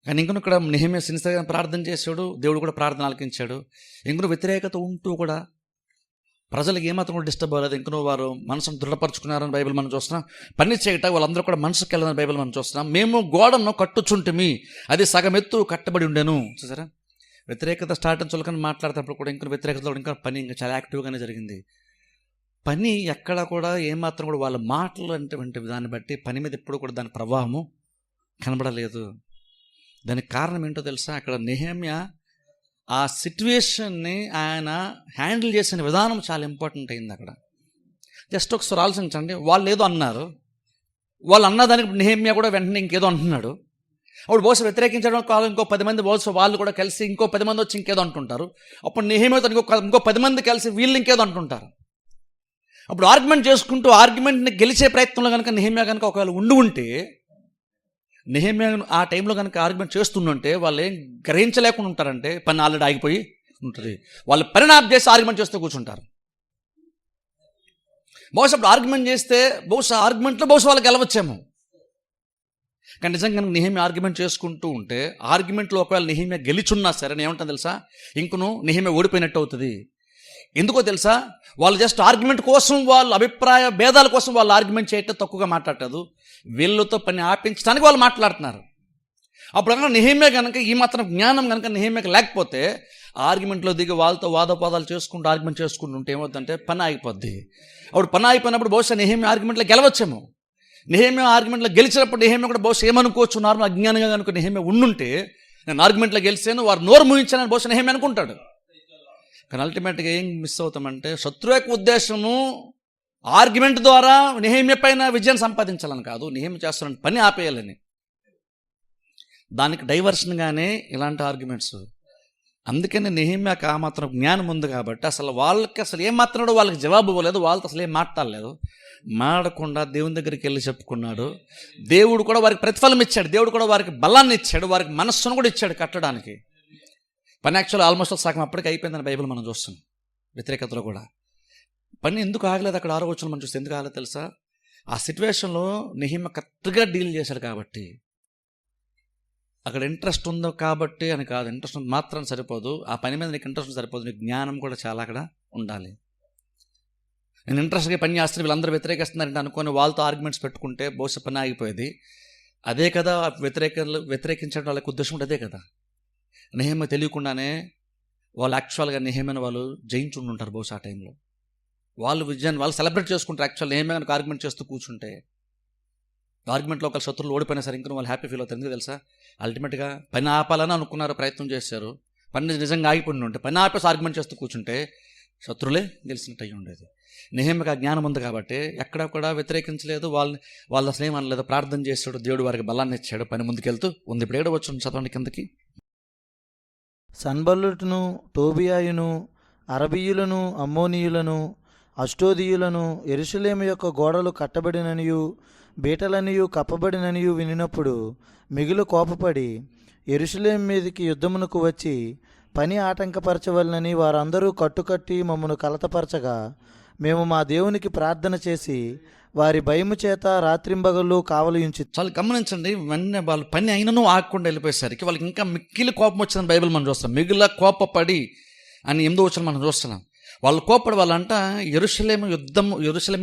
Speaker 1: కానీ ఇంకొన ఇక్కడ నెహెమ్యా సిన్సియర్గా ప్రార్థన చేశాడు, దేవుడు కూడా ప్రార్థన ఆలకించాడు. ఇంకొన వ్యతిరేకత ఉంటూ కూడా ప్రజలకు ఏమాత్రం కూడా డిస్టర్బ్ అవ్వలేదు. ఇంకొన వారు మనసును దృఢపరుచుకున్నారని బైబిల్ మనం చూస్తున్నాం. పని చేయట వాళ్ళందరూ కూడా మనసుకు వెళ్ళదని బైబిల్ మనం చూస్తున్నాం. మేము గోడను కట్టుచుంటిమి, అది సగం ఎత్తు కట్టబడి ఉండేను. చూసారా? వ్యతిరేకత స్టార్ట్ అని చులకని మాట్లాడుతున్నప్పుడు కూడా ఇంకొన వ్యతిరేకతలో ఇంకా పని ఇంకా చాలా యాక్టివ్గానే జరిగింది. పని ఎక్కడ కూడా ఏమాత్రం కూడా వాళ్ళ మాటలు అంటే దాన్ని బట్టి పని మీద ఎప్పుడు కూడా దాని ప్రభావము కనబడలేదు. దానికి కారణం ఏంటో తెలుసా? అక్కడ నెహెమ్యా ఆ సిట్యువేషన్ని ఆయన హ్యాండిల్ చేసిన విధానం చాలా ఇంపార్టెంట్ అయింది. అక్కడ జస్ట్ ఒకసారి ఆలోచించండి, వాళ్ళు ఏదో అన్నారు, వాళ్ళు అన్నదానికి నెహెమ్యా కూడా వెంటనే ఇంకేదో అంటున్నాడు. అప్పుడు బహుశా వ్యతిరేకించడం కాదు, ఇంకో 10 మంది బహుశా వాళ్ళు కూడా కలిసి ఇంకో 10 మంది వచ్చి ఇంకేదో అంటుంటారు. అప్పుడు నెహెమ్యాతో ఇంకో 10 మంది కలిసి వీళ్ళు ఇంకేదో అంటుంటారు. అప్పుడు ఆర్గ్యుమెంట్ని గెలిచే ప్రయత్నంలో కనుక నెహెమ్యా కనుక ఒకవేళ ఉంటే, నెహెమ్యా ఆ టైంలో కనుక ఆర్గ్యుమెంట్ చేస్తుంటే వాళ్ళు ఏం గ్రహించలేకుండా ఉంటారంటే పని ఆల్రెడీ ఆగిపోయి ఉంటుంది. వాళ్ళు పనిని ఆప్ చేసి ఆర్గ్యుమెంట్ చేస్తూ కూర్చుంటారు. బహుశా అప్పుడు ఆర్గ్యుమెంట్ చేస్తే ఆర్గ్యుమెంట్లో వాళ్ళకి గెలవచ్చేమో. కానీ నిజంగా నెహెమ్యా ఆర్గ్యుమెంట్ చేసుకుంటూ ఉంటే, ఆర్గ్యుమెంట్లో ఒకవేళ నెహెమ్యా గెలిచున్నా సరే ఏమంటాను తెలుసా, ఇంకను నెహెమ్యా ఓడిపోయినట్టు అవుతుంది. ఎందుకో తెలుసా? వాళ్ళు జస్ట్ ఆర్గ్యుమెంట్ కోసం, వాళ్ళ అభిప్రాయ భేదాల కోసం వాళ్ళు ఆర్గ్యుమెంట్ చేయటం తక్కువగా మాట్లాడలేదు, వీళ్ళతో పని ఆపించడానికి వాళ్ళు మాట్లాడుతున్నారు. అప్పుడు కనుక నెహెమ్యా కనుక ఈ మాత్రం జ్ఞానం కనుక నెహెమ్యాకి లేకపోతే ఆర్గ్యుమెంట్లో దిగి వాళ్ళతో వాదోపాదాలు చేసుకుంటూ ఆర్గ్యుమెంట్ చేసుకుంటుంటే ఏమవుతుందంటే పని ఆగిపోద్ది. అప్పుడు పని అయిపోయినప్పుడు బహుశా నెహెమ్యా ఆర్గ్యుమెంట్లో గెలవచ్చేమో. నెహెమ్యా ఆర్గ్యుమెంట్లో గెలిచినప్పుడు నెహెమ్యా కూడా బహుశా ఏమనుకోవచ్చు, నార్మల్ అజ్ఞానంగా కనుక నెహెమ్యా ఉండుంటే నేను ఆర్గ్యుమెంట్లో గెలిచాను, వారు నోరు ముయించానని బహుశా నెహెమ్యా అనుకుంటాడు. కానీ అల్టిమేట్గా ఏం మిస్ అవుతామంటే, శత్రు యొక్క ఉద్దేశము ఆర్గ్యుమెంట్ ద్వారా నెహెమ్యా పైన విజయం సంపాదించాలని కాదు, నెహెమ్యా చేస్తున్న పని ఆపేయాలని. దానికి డైవర్షన్గానే ఇలాంటి ఆర్గ్యుమెంట్స్. అందుకని నెహెమ్యాకి ఆ మాత్రం జ్ఞానం ఉంది కాబట్టి అసలు వాళ్ళకి అసలు ఏం మాత్రం వాళ్ళకి జవాబు ఇవ్వలేదు, వాళ్ళతో అసలు ఏం మాట్లాడలేదు. మాడకుండా దేవుని దగ్గరికి వెళ్ళి చెప్పుకున్నాడు. దేవుడు కూడా వారికి ప్రతిఫలం ఇచ్చాడు, దేవుడు కూడా వారికి బలాన్ని ఇచ్చాడు, వారికి మనస్సును కూడా ఇచ్చాడు కట్టడానికి. పని యాక్చువల్ ఆల్మోస్ట్ సగం అప్పటికి అయిపోయిందని బైబిల్ మనం చూస్తాం. వ్యతిరేకతలో కూడా పని ఎందుకు ఆగలేదు, అక్కడ 6వ వచనం మనం చూస్తే ఎందుకు ఆగలేదు తెలుసా? ఆ సిచ్యువేషన్లో నెహెమ్యా కరెక్ట్గా డీల్ చేశాడు కాబట్టి. అక్కడ ఇంట్రెస్ట్ ఉందో కాబట్టి అని కాదు, ఇంట్రెస్ట్ ఉంది మాత్రం సరిపోదు, ఆ పని మీద నీకు ఇంట్రెస్ట్ సరిపోదు, నీకు జ్ఞానం కూడా చాలా అక్కడ ఉండాలి. నేను ఇంట్రెస్ట్గా పని చేస్తాను, వీళ్ళందరూ వ్యతిరేకిస్తున్నారంటే అనుకొని వాళ్ళతో ఆర్గ్యుమెంట్స్ పెట్టుకుంటే బహుశా పని ఆగిపోయేది. అదే కదా వ్యతిరేకించడం వాళ్ళకి ఉద్దేశం కూడా అదే కదా. నెహెమ్యా తెలియకుండానే వాళ్ళు యాక్చువల్గా నెహెమ్యాను వాళ్ళు జయించుండి ఉంటారు బహుశా ఆ టైంలో. వాళ్ళు విజయాన్ని వాళ్ళు సెలబ్రేట్ చేసుకుంటారు. యాక్చువల్ నెహెమ్యాకు ఆర్గ్యుమెంట్ చేస్తూ కూర్చుంటే ఆర్గ్యుమెంట్లో ఒక శత్రువులు ఓడిపోయినా సరే ఇంకా వాళ్ళు హ్యాపీ ఫీల్ అవుతారు. ఎందుకు తెలుసా? అల్టిమేట్గా పని ఆపాలని అనుకున్నారు, ప్రయత్నం చేశారు, పని నిజంగా ఆగిపోయి ఉంటే పని ఆపేసి ఆర్గ్యుమెంట్ చేస్తూ కూర్చుంటే శత్రులే గెలిచినట్టు అయ్యి ఉండేది. నెహెమ్యాకు ఆ జ్ఞానం ఉంది కాబట్టి ఎక్కడ కూడా వ్యతిరేకించలేదు, వాళ్ళు అసలు ఏమనలేదు, ప్రార్థన చేశాడు, దేవుడు వారికి బలాన్ని ఇచ్చాడు, పని ముందుకెళ్తూ ఉంది. ఇప్పుడు ఏడో వచ్చి చదవండి కిందకి.
Speaker 2: సన్బల్లుటును, టోబియాయును, అరబీయులను, అమ్మోనీయులను, అష్టోదీయులను యెరూషలేము యొక్క గోడలు కట్టబడిననియు బీటలనియు కప్పబడిననియు వినినప్పుడు మిగులు కోపపడి యెరూషలేము మీదికి యుద్ధమునకు వచ్చి పని ఆటంకపరచవలనని వారందరూ కట్టుకట్టి మమ్మను కలతపరచగా మేము మా దేవునికి ప్రార్థన చేసి వారి భయము చేత రాత్రింబగళ్ళు కావలించి.
Speaker 1: చాలా గమనించండి, వెంటనే వాళ్ళు పని అయినను ఆగకుండా వెళ్ళిపోయేసరికి వాళ్ళకి ఇంకా మిక్కిలి కోపం వచ్చిందని బైబిల్ మనం చూస్తాం. మిగిలిన కోపపడి అని 8వ వచనం మనం చూస్తున్నాం. వాళ్ళు కోపడి వాళ్ళంట యెరూషలేము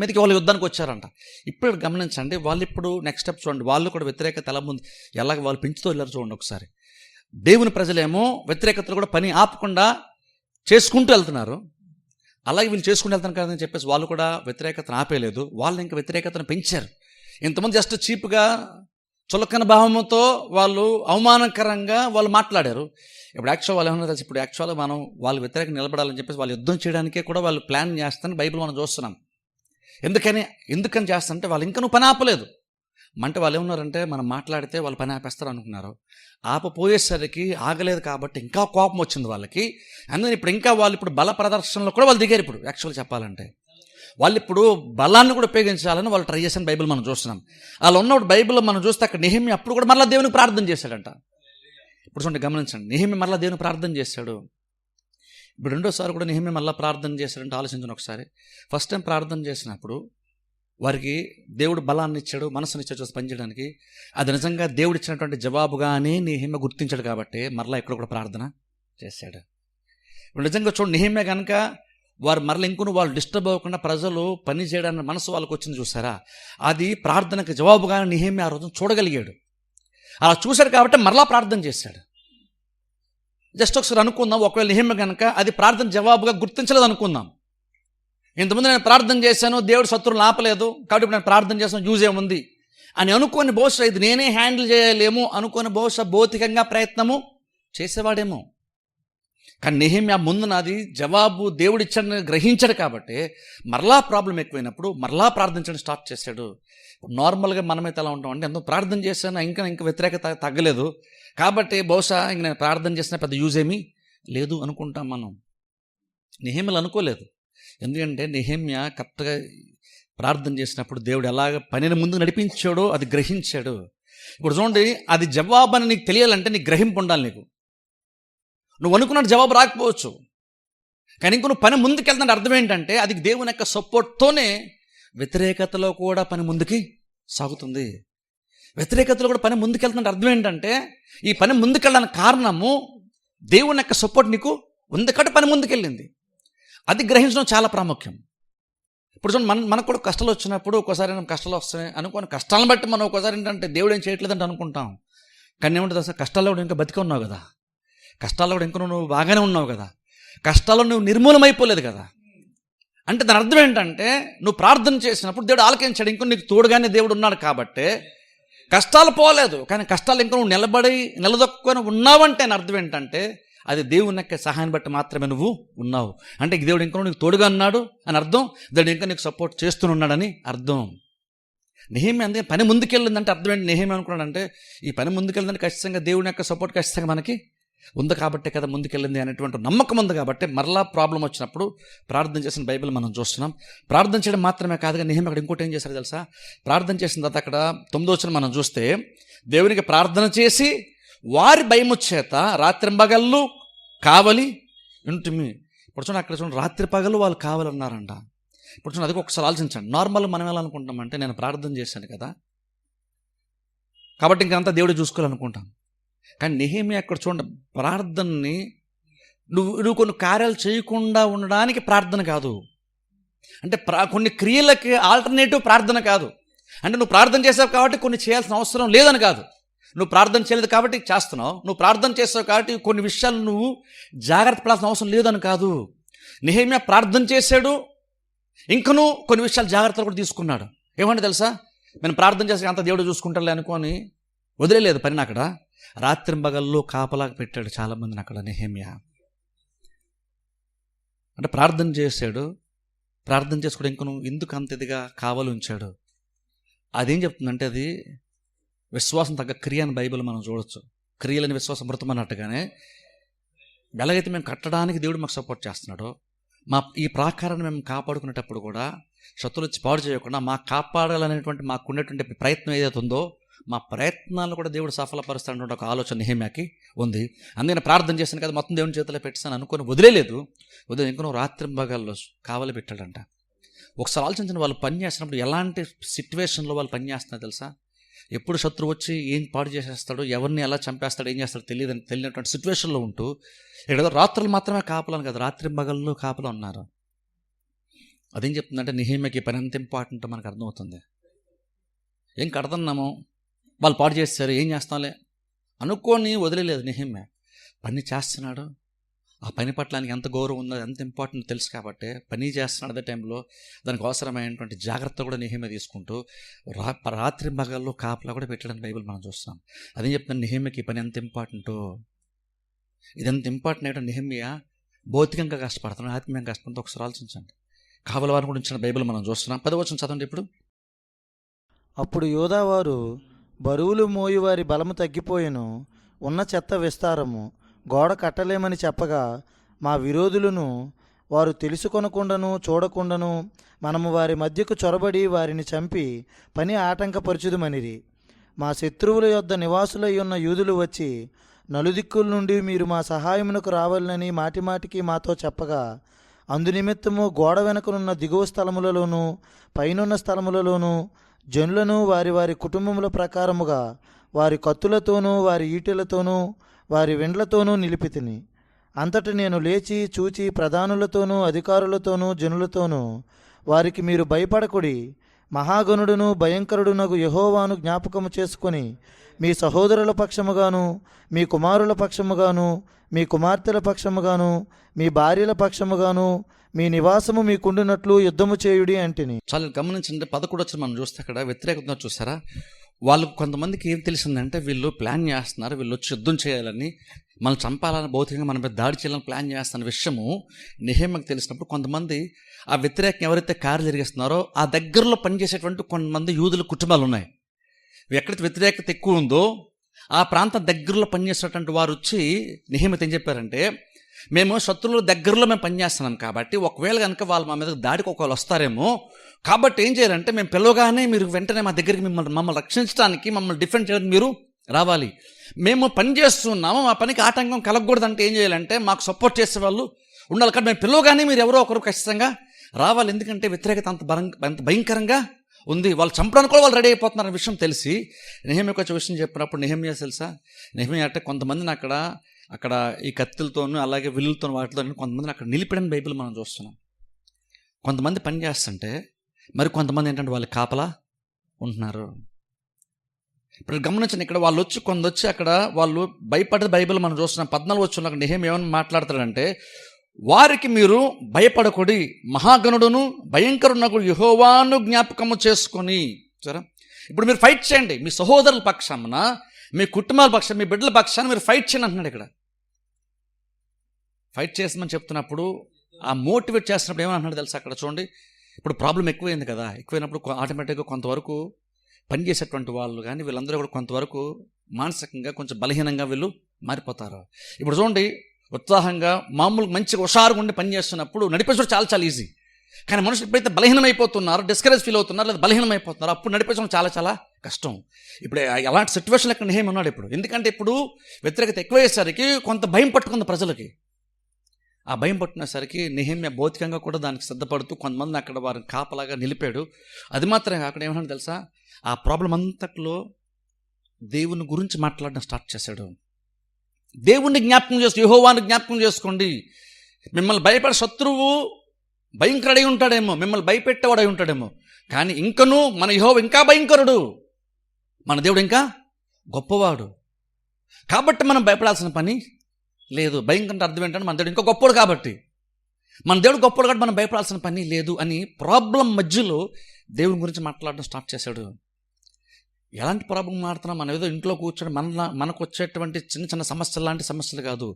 Speaker 1: మీదకి వాళ్ళు యుద్ధానికి వచ్చారంట. ఇప్పుడు గమనించండి, వాళ్ళు ఇప్పుడు నెక్స్ట్ స్టెప్ చూడండి, వాళ్ళు కూడా వ్యతిరేకత ఎలా ముందు ఎలాగ వాళ్ళు పెంచుతూ వెళ్ళారు చూడండి ఒకసారి. దేవుని ప్రజలేమో వ్యతిరేకతలు కూడా పని ఆపకుండా చేసుకుంటూ వెళ్తున్నారు, అలాగే వీళ్ళు చేసుకుంటూ వెళ్తాను కదని చెప్పేసి వాళ్ళు కూడా వ్యతిరేకతను ఆపేయలేదు, వాళ్ళు ఇంకా వ్యతిరేకతను పెంచారు. ఇంతమంది జస్ట్ చీప్గా చులకన భావంతో వాళ్ళు అవమానకరంగా వాళ్ళు మాట్లాడారు. ఇప్పుడు యాక్చువల్ వాళ్ళు ఏమన్నా తెలుసు, ఇప్పుడు యాక్చువల్గా మనం వాళ్ళు వ్యతిరేకంగా నిలబడాలని చెప్పేసి వాళ్ళు యుద్ధం చేయడానికే కూడా వాళ్ళు ప్లాన్ చేస్తారని బైబిల్ మనం చూస్తున్నాం. ఎందుకని చేస్తారంటే వాళ్ళు ఇంకా నువ్వు పని ఆపలేదు అంటే వాళ్ళు ఏమన్నారంటే మనం మాట్లాడితే వాళ్ళు పని ఆపేస్తారు అనుకున్నారు. ఆపపోయేసరికి ఆగలేదు కాబట్టి ఇంకా కోపం వచ్చింది వాళ్ళకి. అందుకని ఇప్పుడు బల ప్రదర్శనలో కూడా వాళ్ళు దిగారు. ఇప్పుడు యాక్చువల్ చెప్పాలంటే వాళ్ళు ఇప్పుడు బలాన్ని కూడా ఉపయోగించాలని వాళ్ళు ట్రై చేసిన బైబిల్ మనం చూస్తున్నాం. అలా ఉన్నప్పుడు బైబిల్లో మనం చూస్తే అక్కడ నెహెమ్యా అప్పుడు కూడా మరలా దేవునికి ప్రార్థన చేశాడంట. ఇప్పుడు చూడండి గమనించండి, నెహెమ్యా మరలా దేవునికి ప్రార్థన చేశాడు. ఇప్పుడు రెండోసారి కూడా నెహెమ్యా మరలా ప్రార్థన చేశాడంటే ఆలోచించండి ఒకసారి. ఫస్ట్ టైం ప్రార్థన చేసినప్పుడు వారికి దేవుడు బలాన్ని ఇచ్చాడు, మనసుని ఇచ్చాడు చూసి పనిచేయడానికి. అది నిజంగా దేవుడు ఇచ్చినటువంటి జవాబుగానే నెహెమ్యా గుర్తించాడు కాబట్టి మరలా ఇక్కడ కూడా ప్రార్థన చేశాడు. ఇప్పుడు నిజంగా చూడండి, నెహెమ్యా కనుక వారు మరలా ఇంకొన్ని వాళ్ళు డిస్టర్బ్ అవ్వకుండా ప్రజలు పని చేయడానికి మనసు వాళ్ళకి వచ్చింది చూసారా, అది ప్రార్థనకు జవాబుగానే నెహెమ్యా ఆ రోజు చూడగలిగాడు. అలా చూశాడు కాబట్టి మరలా ప్రార్థన చేశాడు. జస్ట్ ఒకసారి అనుకుందాం, ఒకవేళ నెహెమ్యా కనుక అది ప్రార్థన జవాబుగా గుర్తించలేదు అనుకుందాం. ఇంతకుముందు నేను ప్రార్థన చేశాను, దేవుడు శత్రువులు ఆపలేదు కాబట్టి ఇప్పుడు నేను ప్రార్థన చేసాను, యూజ్ ఏముంది అని అనుకోని బహుశా ఇది నేనే హ్యాండిల్ చేయలేము అనుకోని బహుశా భౌతికంగా ప్రయత్నము చేసేవాడేమో. కానీ నెహెమ్యా ముందు నాది జవాబు దేవుడు ఇచ్చాడని గ్రహించాడు కాబట్టి మరలా ప్రాబ్లం ఎక్కువైనప్పుడు మరలా ప్రార్థించడం స్టార్ట్ చేశాడు. నార్మల్గా మనమైతే ఎలా ఉంటాం అంటే ఎంతో ప్రార్థన చేశాను ఇంకా వ్యతిరేకత తగ్గలేదు కాబట్టి బహుశా ఇంక నేను ప్రార్థన చేసిన పెద్ద యూజ్ ఏమీ లేదు అనుకుంటాం మనం. నెహెమ్యాలు అనుకోలేదు. ఎందుకంటే నెహెమ్యా కరెక్ట్గా ప్రార్థన చేసినప్పుడు దేవుడు ఎలాగ పనిని ముందు నడిపించాడో అది గ్రహించాడు. ఇప్పుడు చూడండి, అది జవాబు అని నీకు తెలియాలంటే నీకు గ్రహింపు ఉండాలి. నువ్వు అనుకున్న జవాబు రాకపోవచ్చు, కానీ ఇంకో నువ్వు పని ముందుకెళ్తున్న అర్థం ఏంటంటే అది దేవుని యొక్క సపోర్ట్తోనే వ్యతిరేకతలో కూడా పని ముందుకి సాగుతుంది. వ్యతిరేకతలో కూడా పని ముందుకెళ్తున్న అర్థం ఏంటంటే ఈ పని ముందుకెళ్ళడానికి కారణము దేవుని యొక్క సపోర్ట్ నీకు ఉంది కాబట్టి పని ముందుకెళ్ళింది. అది గ్రహించడం చాలా ప్రాముఖ్యం. ఇప్పుడు చూడండి, మనకు కూడా కష్టాలు వచ్చినప్పుడు ఒక్కోసారి కష్టాలు వస్తాయి అనుకోని కష్టాలను బట్టి మనం ఒక్కోసారి ఏంటంటే దేవుడు ఏం చేయట్లేదంటే అనుకుంటాం. కానీ ఏముంటుంది అసలు కష్టాల్లో కూడా ఇంకా బతికి ఉన్నావు కదా, కష్టాల్లో కూడా ఇంకా నువ్వు బాగానే ఉన్నావు కదా, కష్టాల్లో నువ్వు నిర్మూలమైపోలేదు కదా. అంటే దాని అర్థం ఏంటంటే నువ్వు ప్రార్థన చేసినప్పుడు దేవుడు ఆలకించాడు, ఇంకో నీకు తోడుగానే దేవుడు ఉన్నాడు కాబట్టి కష్టాలు పోలేదు. కానీ కష్టాలు ఇంకా నువ్వు నిలదొక్కుని ఉన్నావంటే అని అర్థం ఏంటంటే అది దేవుని యొక్క సహాయాన్ని బట్టి మాత్రమే నువ్వు ఉన్నావు. అంటే దేవుడు ఇంకా నీకు తోడుగా ఉన్నాడు అని అర్థం, దేవుడు ఇంకా నీకు సపోర్ట్ చేస్తున్నాడని అర్థం. నెహెమ్యా అందుకే పని ముందుకెళ్ళిందంటే అర్థం ఏంటి, నెహెమ్యా అనుకున్నాడంటే ఈ పని ముందుకెళ్ళిందంటే ఖచ్చితంగా దేవుని యొక్క సపోర్ట్ ఖచ్చితంగా మనకి ఉంది కాబట్టే కదా ముందుకెళ్ళింది అనేటువంటి నమ్మకం ఉంది కాబట్టి మరలా ప్రాబ్లం వచ్చినప్పుడు ప్రార్థన చేసిన బైబిల్ మనం చూస్తున్నాం. ప్రార్థన చేయడం మాత్రమే కాదుగా నెహెమ్యా అక్కడ ఇంకోటి ఏం చేశారు తెలుసా, ప్రార్థన చేసిన తర్వాత అక్కడ 9వ వచనం మనం చూస్తే దేవునికి ప్రార్థన చేసి వారి భయము చేత రాత్రింబగళ్ళు కావలి ఉంటుంది. ఇప్పుడు చూడండి, అక్కడ చూడండి, రాత్రి పగలు వాళ్ళు కావాలన్నారంట. ఇప్పుడు చూడండి, అది ఒకసారి ఆలోచించండి. నార్మల్గా మనం ఎలా అనుకుంటామంటే నేను ప్రార్థన చేశాను కదా కాబట్టి ఇంకంతా దేవుడు చూసుకోవాలనుకుంటాం. కానీ నెహెమ్యా అక్కడ చూడండి, ప్రార్థనని నువ్వు కొన్ని కార్యాలు చేయకుండా ఉండడానికి ప్రార్థన కాదు, అంటే కొన్ని క్రియలకి ఆల్టర్నేటివ్ ప్రార్థన కాదు. అంటే నువ్వు ప్రార్థన చేసావు కాబట్టి కొన్ని చేయాల్సిన అవసరం లేదని కాదు, నువ్వు ప్రార్థన చేయలేదు కాబట్టి చేస్తున్నావు, నువ్వు ప్రార్థన చేసావు కాబట్టి కొన్ని విషయాలు నువ్వు జాగ్రత్త పడాల్సిన అవసరం లేదని కాదు. నెహెమ్యా ప్రార్థన చేశాడు, ఇంకనూ కొన్ని విషయాలు జాగ్రత్తలు కూడా తీసుకున్నాడు. ఏమంటే తెలుసా, నేను ప్రార్థన చేస్తే అంత దేవుడు చూసుకుంటాలే అనుకొని వదిలేదు పని. అక్కడ రాత్రింబగల్లో కాపలా పెట్టాడు చాలామందిని అక్కడ నెహెమ్యా. అంటే ప్రార్థన చేశాడు, ప్రార్థన చేసుకోవడం ఇంకను ఎందుకు అంత ఇదిగా కావాలి ఉంచాడు. అదేం చెప్తుందంటే అది విశ్వాసం తగ్గ క్రియ అని బైబిల్ మనం చూడొచ్చు. క్రియలని విశ్వాసం మృతం అన్నట్టుగానే ఎలాగైతే మేము కట్టడానికి దేవుడు మాకు సపోర్ట్ చేస్తున్నాడో, ఈ ప్రాకారాన్ని మేము కాపాడుకునేటప్పుడు కూడా శత్రువులు వచ్చి పాడు చేయకుండా మాకు కాపాడాలనేటువంటి మాకున్నటువంటి ప్రయత్నం ఏదైతే ఉందో, మా ప్రయత్నాలను కూడా దేవుడు సఫలపరుస్తాడన్న ఒక ఆలోచన నెహెమ్యాకి ఉంది. అందుకని ప్రార్థన చేశాను కదా, మొత్తం దేవుని చేతిలో పెట్టాను అనుకొని వదిలేదు. ఇంకనూ రాత్రింబగల్లో కావలి పెట్టాడంట. ఒకసారి ఆలోచించిన, వాళ్ళు పని చేస్తున్నప్పుడు ఎలాంటి సిచ్యువేషన్లో వాళ్ళు పని చేస్తున్నారు తెలుసా? ఎప్పుడు శత్రువు వచ్చి ఏం పాడు చేసేస్తాడో, ఎవరిని ఎలా చంపేస్తాడో, ఏం చేస్తాడో తెలియనటువంటి సిచ్యువేషన్లో ఉంటూ ఇక్కడ రాత్రులు మాత్రమే కాపలాను కదా, రాత్రింబగల్లో కాపలా ఉన్నారు. అదేం చెప్తుందంటే నెహెమ్యాకి పని ఎంత ఇంపార్టెంట్ మనకు అర్థమవుతుంది. ఏం కడుతున్నాము, వాళ్ళు పాడు చేస్తారు, ఏం చేస్తాంలే అనుకోని వదిలేదు. నెహెమ్యా పని చేస్తున్నాడు, ఆ పని పట్ల ఆయనకి ఎంత గౌరవం ఉందో, ఎంత ఇంపార్టెంట్ తెలుసు కాబట్టి పని చేస్తున్నాడు. అదే టైంలో దానికి అవసరమైనటువంటి జాగ్రత్త కూడా నెహెమ్యా తీసుకుంటూ రాత్రింబగల్లో కాపలా కూడా పెట్టడానికి బైబిల్ మనం చూస్తాం. అదేం చెప్తున్నాను, నెహెమ్యాకి పని ఎంత ఇంపార్టెంటో, ఇదెంత ఇంపార్టెంట్ ఏంటో నెహెమ్యా భౌతికంగా కష్టపడుతున్నాడు, ఆత్మీయంగా కష్టపడుతూ ఒకసారి ఆలోచించండి. కావలి వారిని కూడా ఇచ్చిన బైబిల్ మనం చూస్తున్నాం. 10వ వచనం చదవండి ఇప్పుడు.
Speaker 2: అప్పుడు యోధావారు బరువులు మోయువారి బలము తగ్గిపోయెను, ఉన్న చెత్త విస్తారము, గోడ కట్టలేమని చెప్పగా మా విరోధులను వారు తెలుసుకొనకుండాను చూడకుండాను మనము వారి మధ్యకు చొరబడి వారిని చంపి పని ఆటంకపరచుదుమనిరి. మా శత్రువుల యొద్ద నివాసులై ఉన్న యూదులు వచ్చి నలుదిక్కుల నుండి మీరు మా సహాయమునకు రావాలని మాటిమాటికి మాతో చెప్పగా, అందునిమిత్తము గోడ వెనుకనున్న దిగువ స్థలములలోనూ పైనున్న స్థలములలోనూ జనులను వారి వారి కుటుంబముల ప్రకారముగా వారి కత్తులతోనూ వారి ఈటెలతోనూ వారి వెండ్లతోనూ నిలిపితిని. అంతటి నేను లేచి చూచి ప్రధానులతోనూ అధికారులతోనూ జనులతోనూ వారికి మీరు భయపడకుడి, మహాగణుడును భయంకరుడునగు యెహోవాను జ్ఞాపకము చేసుకొని మీ సహోదరుల పక్షముగాను మీ కుమారుల పక్షముగాను మీ కుమార్తెల పక్షముగాను మీ భార్యల పక్షముగాను మీ నివాసము మీకుండునట్లు యుద్ధము చేయుడి అంటిని.
Speaker 1: చాలా గమనించండి, 11 వచ్చి మనం చూస్తే అక్కడ వ్యతిరేకత చూసారా? వాళ్ళకు కొంతమందికి ఏం తెలిసిందంటే వీళ్ళు ప్లాన్ చేస్తున్నారు, వీళ్ళు వచ్చి యుద్ధం చేయాలని, మనం చంపాలని, భౌతికంగా మన మీద దాడి చేయాలని ప్లాన్ చేస్తున్న విషయము నెహెమ్యాకి తెలిసినప్పుడు కొంతమంది ఆ వ్యతిరేకం ఎవరైతే కార్యం జరిగిస్తున్నారో ఆ దగ్గరలో పనిచేసేటువంటి కొంతమంది యూదుల కుటుంబాలు ఉన్నాయి. ఎక్కడైతే వ్యతిరేకత ఎక్కువ ఉందో ఆ ప్రాంతం దగ్గరలో పనిచేసేటువంటి వారు వచ్చి నెహెమ్యాతో ఏం చెప్పారంటే, మేము శత్రువుల దగ్గరలో మేము పనిచేస్తున్నాం కాబట్టి ఒకవేళ కనుక వాళ్ళు మా మీద దాడికి ఒకవేళ వస్తారేమో, కాబట్టి ఏం చేయాలంటే మేము పిలవగానే మీరు వెంటనే మా దగ్గరికి మమ్మల్ని రక్షించడానికి, మమ్మల్ని డిఫెండ్ చేయడానికి మీరు రావాలి. మేము పని చేస్తున్నాము, మా పనికి ఆటంకం కలగకూడదంటే ఏం చేయాలంటే మాకు సపోర్ట్ చేసే వాళ్ళు ఉండాలి. కాబట్టి మేము పిలవగానే మీరు ఎవరో ఒకరు ఖచ్చితంగా రావాలి, ఎందుకంటే వ్యతిరేకత అంత భయంకరంగా ఉంది, వాళ్ళు చంపడానికి కూడా వాళ్ళు రెడీ అయిపోతున్నారు విషయం తెలిసి నెహెమ్యాకు వచ్చే విషయం చెప్పినప్పుడు నెహెమ్యా తెలుసా, నెహెమ్యా అంటే కొంతమందిని అక్కడ ఈ కత్తులతోనూ అలాగే విల్లులతో వాటితో కొంతమందిని అక్కడ నిలిపడని బైబిల్ మనం చూస్తున్నాం. కొంతమంది పని చేస్తుంటే మరి కొంతమంది ఏంటంటే వాళ్ళు కాపలా ఉంటున్నారు. ఇప్పుడు గమనించండి, ఇక్కడ వాళ్ళు వచ్చి కొందొచ్చి అక్కడ వాళ్ళు భయపడే బైబిల్ మనం చూస్తున్నాం. 14 వచ్చిన నెహెమ్యా ఏమని మాట్లాడతాడంటే, వారికి మీరు భయపడకుడి, మహాగణుడును భయంకరునకు యెహోవాను జ్ఞాపకము చేసుకొని. సరే, ఇప్పుడు మీరు ఫైట్ చేయండి, మీ సహోదరుల పక్షాన, మీ కుటుంబాల పక్షాన, మీ బిడ్డల పక్షాన మీరు ఫైట్ చేయండి అంటున్నాడు. ఇక్కడ ఫైట్ చేస్తామని చెప్తున్నప్పుడు ఆ మోటివేట్ చేస్తున్నప్పుడు ఏమని తెలుసా? అక్కడ చూడండి, ఇప్పుడు ప్రాబ్లం ఎక్కువైంది కదా, ఎక్కువైనప్పుడు ఆటోమేటిక్గా కొంతవరకు పనిచేసేటువంటి వాళ్ళు కానీ వీళ్ళందరూ కూడా కొంతవరకు మానసికంగా కొంచెం బలహీనంగా వీళ్ళు మారిపోతారు. ఇప్పుడు చూడండి, ఉత్సాహంగా మామూలుగా మంచిగా హుషారుగా ఉండి పనిచేస్తున్నప్పుడు నడిపేసడం చాలా చాలా ఈజీ. కానీ మనుషులు ఎప్పుడైతే బలహీనమైపోతున్నారు, డిస్కరేజ్ ఫీల్ అవుతున్నారు, లేదా బలహీనమైపోతున్నారు, అప్పుడు నడిపేసడం చాలా చాలా కష్టం. ఇప్పుడు అలాంటి సిచ్యువేషన్లో ఇక్కడ నెహెమ్యా ఉన్నాడు ఇప్పుడు. ఎందుకంటే ఇప్పుడు వ్యతిరేకత ఎక్కువయ్యేసరికి కొంత భయం పట్టుకుంది ప్రజలకి. ఆ భయం పట్టినసరికి నెహెమ్యా భౌతికంగా కూడా దానికి సిద్ధపడుతూ కొంతమంది అక్కడ వారిని కాపలాగా నిలిపాడు. అది మాత్రమే కాకుండా ఏమన్నా తెలుసా, ఆ ప్రాబ్లం అంతట్లో దేవుని గురించి మాట్లాడడం స్టార్ట్ చేశాడు. దేవుణ్ణి జ్ఞాపకం చేసుకో, యెహోవాను జ్ఞాపకం చేసుకోండి. మిమ్మల్ని భయపడే శత్రువు భయంకరుడై ఉంటాడేమో, మిమ్మల్ని భయపెట్టేవాడై ఉంటాడేమో, కానీ ఇంకనూ మన యెహోవా ఇంకా భయంకరుడు, మన దేవుడు ఇంకా గొప్పవాడు. కాబట్టి మనం భయపడాల్సిన పని లేదు. భయంకరంటే అర్థం ఏంటంటే మన దేవుడు ఇంకా గొప్పవాడు కాబట్టి, మన దేవుడు గొప్పవాడు కాబట్టి మనం భయపడాల్సిన పని లేదు అని ప్రాబ్లం మధ్యలో దేవుని గురించి మాట్లాడడం స్టార్ట్ చేశాడు. ఎలాంటి ప్రాబ్లం మాట్లాడుతున్నాం? మనం ఏదో ఇంట్లో కూర్చొని మనకు వచ్చేటువంటి చిన్న చిన్న సమస్యలు లాంటి సమస్యలు కాదు,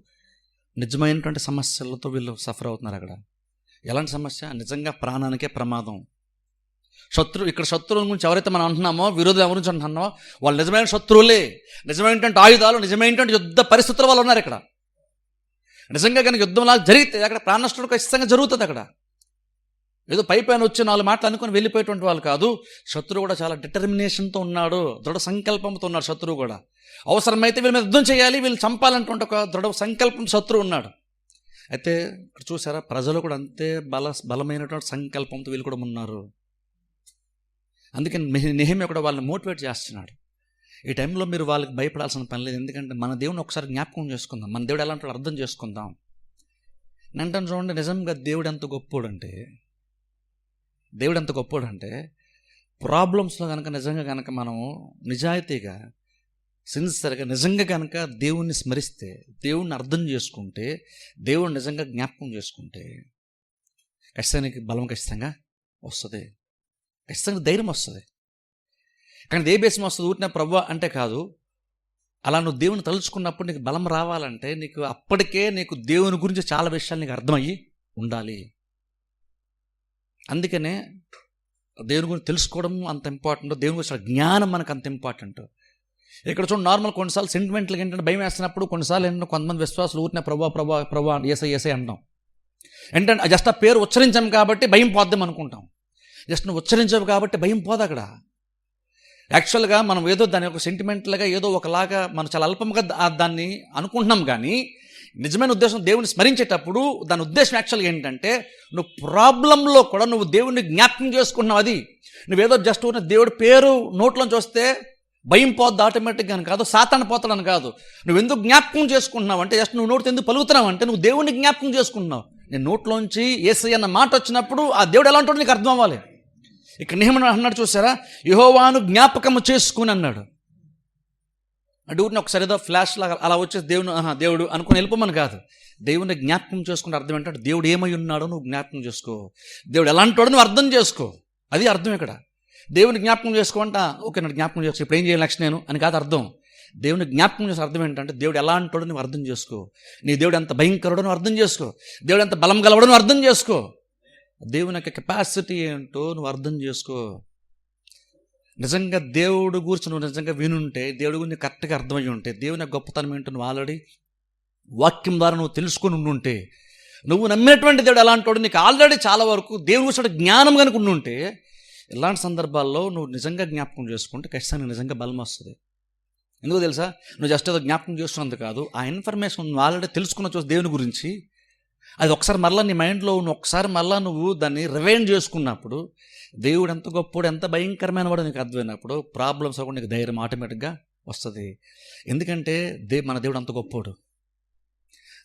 Speaker 1: నిజమైనటువంటి సమస్యలతో వీళ్ళు సఫర్ అవుతున్నారు. అక్కడ ఎలాంటి సమస్య? నిజంగా ప్రాణానికే ప్రమాదం. ఇక్కడ శత్రువుల గురించి ఎవరైతే మనం అంటున్నామో, విరోధులు ఎవరి గురించి అంటున్నామో, వాళ్ళు నిజమైన శత్రువులే, నిజమైనటువంటి ఆయుధాలు, నిజమైనటువంటి యుద్ధ పరిస్థితుల వాళ్ళు ఉన్నారు ఇక్కడ. నిజంగా కనుక యుద్ధంలా జరిగితే అక్కడ ప్రాణ నష్టం ఖచ్చితంగా జరుగుతుంది. అక్కడ ఏదో పైపైన వచ్చి 4 మాటలు అనుకుని వెళ్ళిపోయేటువంటి వాళ్ళు కాదు. శత్రువు కూడా చాలా డిటర్మినేషన్తో ఉన్నాడు, దృఢ సంకల్పంతో ఉన్నాడు. శత్రువు కూడా అవసరమైతే వీళ్ళ మీద యుద్ధం చేయాలి, వీళ్ళు చంపాలంటే ఒక దృఢ సంకల్పం శత్రువు ఉన్నాడు. అయితే ఇక్కడ చూసారా, ప్రజలు కూడా అంతే బలమైనటువంటి సంకల్పంతో వీళ్ళు కూడా ఉన్నారు. అందుకని నెహెమ్యా కూడా వాళ్ళని మోటివేట్ చేస్తున్నాడు. ఈ టైంలో మీరు వాళ్ళకి భయపడాల్సిన పని లేదు, ఎందుకంటే మన దేవుని ఒకసారి జ్ఞాపకం చేసుకుందాం, మన దేవుడు ఎలా అంటాడో అర్థం చేసుకుందాం. నేను చూడండి, నిజంగా దేవుడు ఎంత గొప్పోడంటే ప్రాబ్లమ్స్లో కనుక నిజంగా కనుక మనం నిజాయితీగా సిన్సియర్గా నిజంగా కనుక దేవుణ్ణి స్మరిస్తే, దేవుణ్ణి అర్థం చేసుకుంటే, దేవుణ్ణి నిజంగా జ్ఞాపకం చేసుకుంటే ఖచ్చితంగా బలం ఖచ్చితంగా వస్తుంది, ఖచ్చితంగా ధైర్యం వస్తుంది. కానీ ఏ బేసం వస్తుంది? ఊరిన ప్రభువా అంటే కాదు. అలా నువ్వు దేవుని తలుచుకున్నప్పుడు నీకు బలం రావాలంటే అప్పటికే నీకు దేవుని గురించి చాలా విషయాలు నీకు అర్థమయ్యి ఉండాలి. అందుకనే దేవుని గురించి తెలుసుకోవడం అంత ఇంపార్టెంట్, దేవుని గురించి జ్ఞానం మనకు అంత ఇంపార్టెంట్. ఇక్కడ చూడండి, నార్మల్ కొన్నిసార్లు సెంటిమెంట్లకి ఏంటంటే భయం వేస్తున్నప్పుడు కొన్నిసార్లు ఏంటంటే కొంతమంది విశ్వాసులు ఊరిన ప్రభా ఏసై అంటాం. ఏంటంటే జస్ట్ ఆ పేరు ఉచ్చరించాం కాబట్టి భయం పోద్దాం అనుకుంటాం. జస్ట్ నువ్వు ఉచ్చరించావు కాబట్టి భయం పోదు. అక్కడ యాక్చువల్గా మనం ఏదో దాని ఒక సెంటిమెంట్లుగా ఏదో ఒకలాగా మనం చాలా అల్పంగా దాన్ని అనుకుంటున్నాం, కానీ నిజమైన ఉద్దేశం దేవుని స్మరించేటప్పుడు దాని ఉద్దేశం యాక్చువల్గా ఏంటంటే నువ్వు ప్రాబ్లంలో కూడా నువ్వు దేవుడిని జ్ఞాపకం చేసుకుంటున్నావు. అది నువ్వేదో జస్ట్ ఉన్న దేవుడి పేరు నోట్లోంచి వస్తే భయం పోద్ది ఆటోమేటిక్గా అని కాదు, సాతాను పోతాడని కాదు. నువ్వు ఎందుకు జ్ఞాపకం చేసుకుంటున్నావు అంటే జస్ట్ నువ్వు నోటితో ఎందుకు పలుకుతున్నావు అంటే నువ్వు దేవుడిని జ్ఞాపకం చేసుకుంటున్నావు. నేను నోట్లోంచి యేసయ్య అన్న మాట వచ్చినప్పుడు ఆ దేవుడు ఎలా ఉంటాడో నీకు అర్థం అవ్వాలి. ఇక్కడ నెహెమ్యా అన్నాడు చూసారా, యెహోవాను జ్ఞాపకము చేసుకుని అన్నాడు. అంటే ఊరిని ఒకసారి ఏదో ఫ్లాష్ లాగా అలా వచ్చేసి దేవుడు అనుకుని వెళ్ళిపోమని కాదు. దేవుని జ్ఞాపకం చేసుకుంటే అర్థం ఏంటంటే దేవుడు ఏమై ఉన్నాడో నువ్వు జ్ఞాపకం చేసుకో, దేవుడు ఎలాంటి వాడో నువ్వు అర్థం చేసుకో. అది అర్థం. ఇక్కడ దేవుని జ్ఞాపకం చేసుకోమంట, ఓకే నన్ను జ్ఞాపకం చేసుకో, ఇప్పుడు ఏం చేయాలి నెక్స్ట్ నేను అని కాదు అర్థం. దేవుని జ్ఞాపకం చేసే అర్థం ఏంటంటే దేవుడు ఎలాంటి వాడో నువ్వు అర్థం చేసుకో, నీ దేవుడు ఎంత భయంకరుడో నువ్వు అర్థం చేసుకో, దేవుడు ఎంత బలం గలవాడో నువ్వు అర్థం చేసుకో, దేవుని యొక్క కెపాసిటీ ఏంటో నువ్వు అర్థం చేసుకో. నిజంగా దేవుడు గురించి నువ్వు నిజంగా వినుంటే, దేవుడి గురించి కరెక్ట్గా అర్థమై ఉంటే, దేవుని గొప్పతనం ఏంటో నువ్వు ఆల్రెడీ వాక్యం ద్వారా నువ్వు తెలుసుకొని ఉండుంటే, నువ్వు నమ్మినటువంటి దేవుడు ఎలాంటి వాడు నీకు ఆల్రెడీ చాలా వరకు దేవుని గురించి జ్ఞానం కనుక ఉండుంటే, ఇలాంటి సందర్భాల్లో నువ్వు నిజంగా జ్ఞాపకం చేసుకుంటే ఖచ్చితంగా నిజంగా బలం వస్తుంది. ఎందుకో తెలుసా, నువ్వు జస్ట్ ఏదో జ్ఞాపకం చేస్తున్నందు కాదు, ఆ ఇన్ఫర్మేషన్ నువ్వు ఆల్రెడీ తెలుసుకున్న చూసి దేవుని గురించి అది ఒకసారి మళ్ళీ నీ మైండ్లో ఒకసారి మళ్ళీ నువ్వు దాన్ని రివైండ్ చేసుకున్నప్పుడు దేవుడు ఎంత గొప్పవాడు, ఎంత భయంకరమైన వాడు నీకు అర్థమైనప్పుడు ప్రాబ్లమ్స్ కూడా నీకు ధైర్యం ఆటోమేటిక్గా వస్తుంది. ఎందుకంటే మన దేవుడు అంత గొప్పవాడు.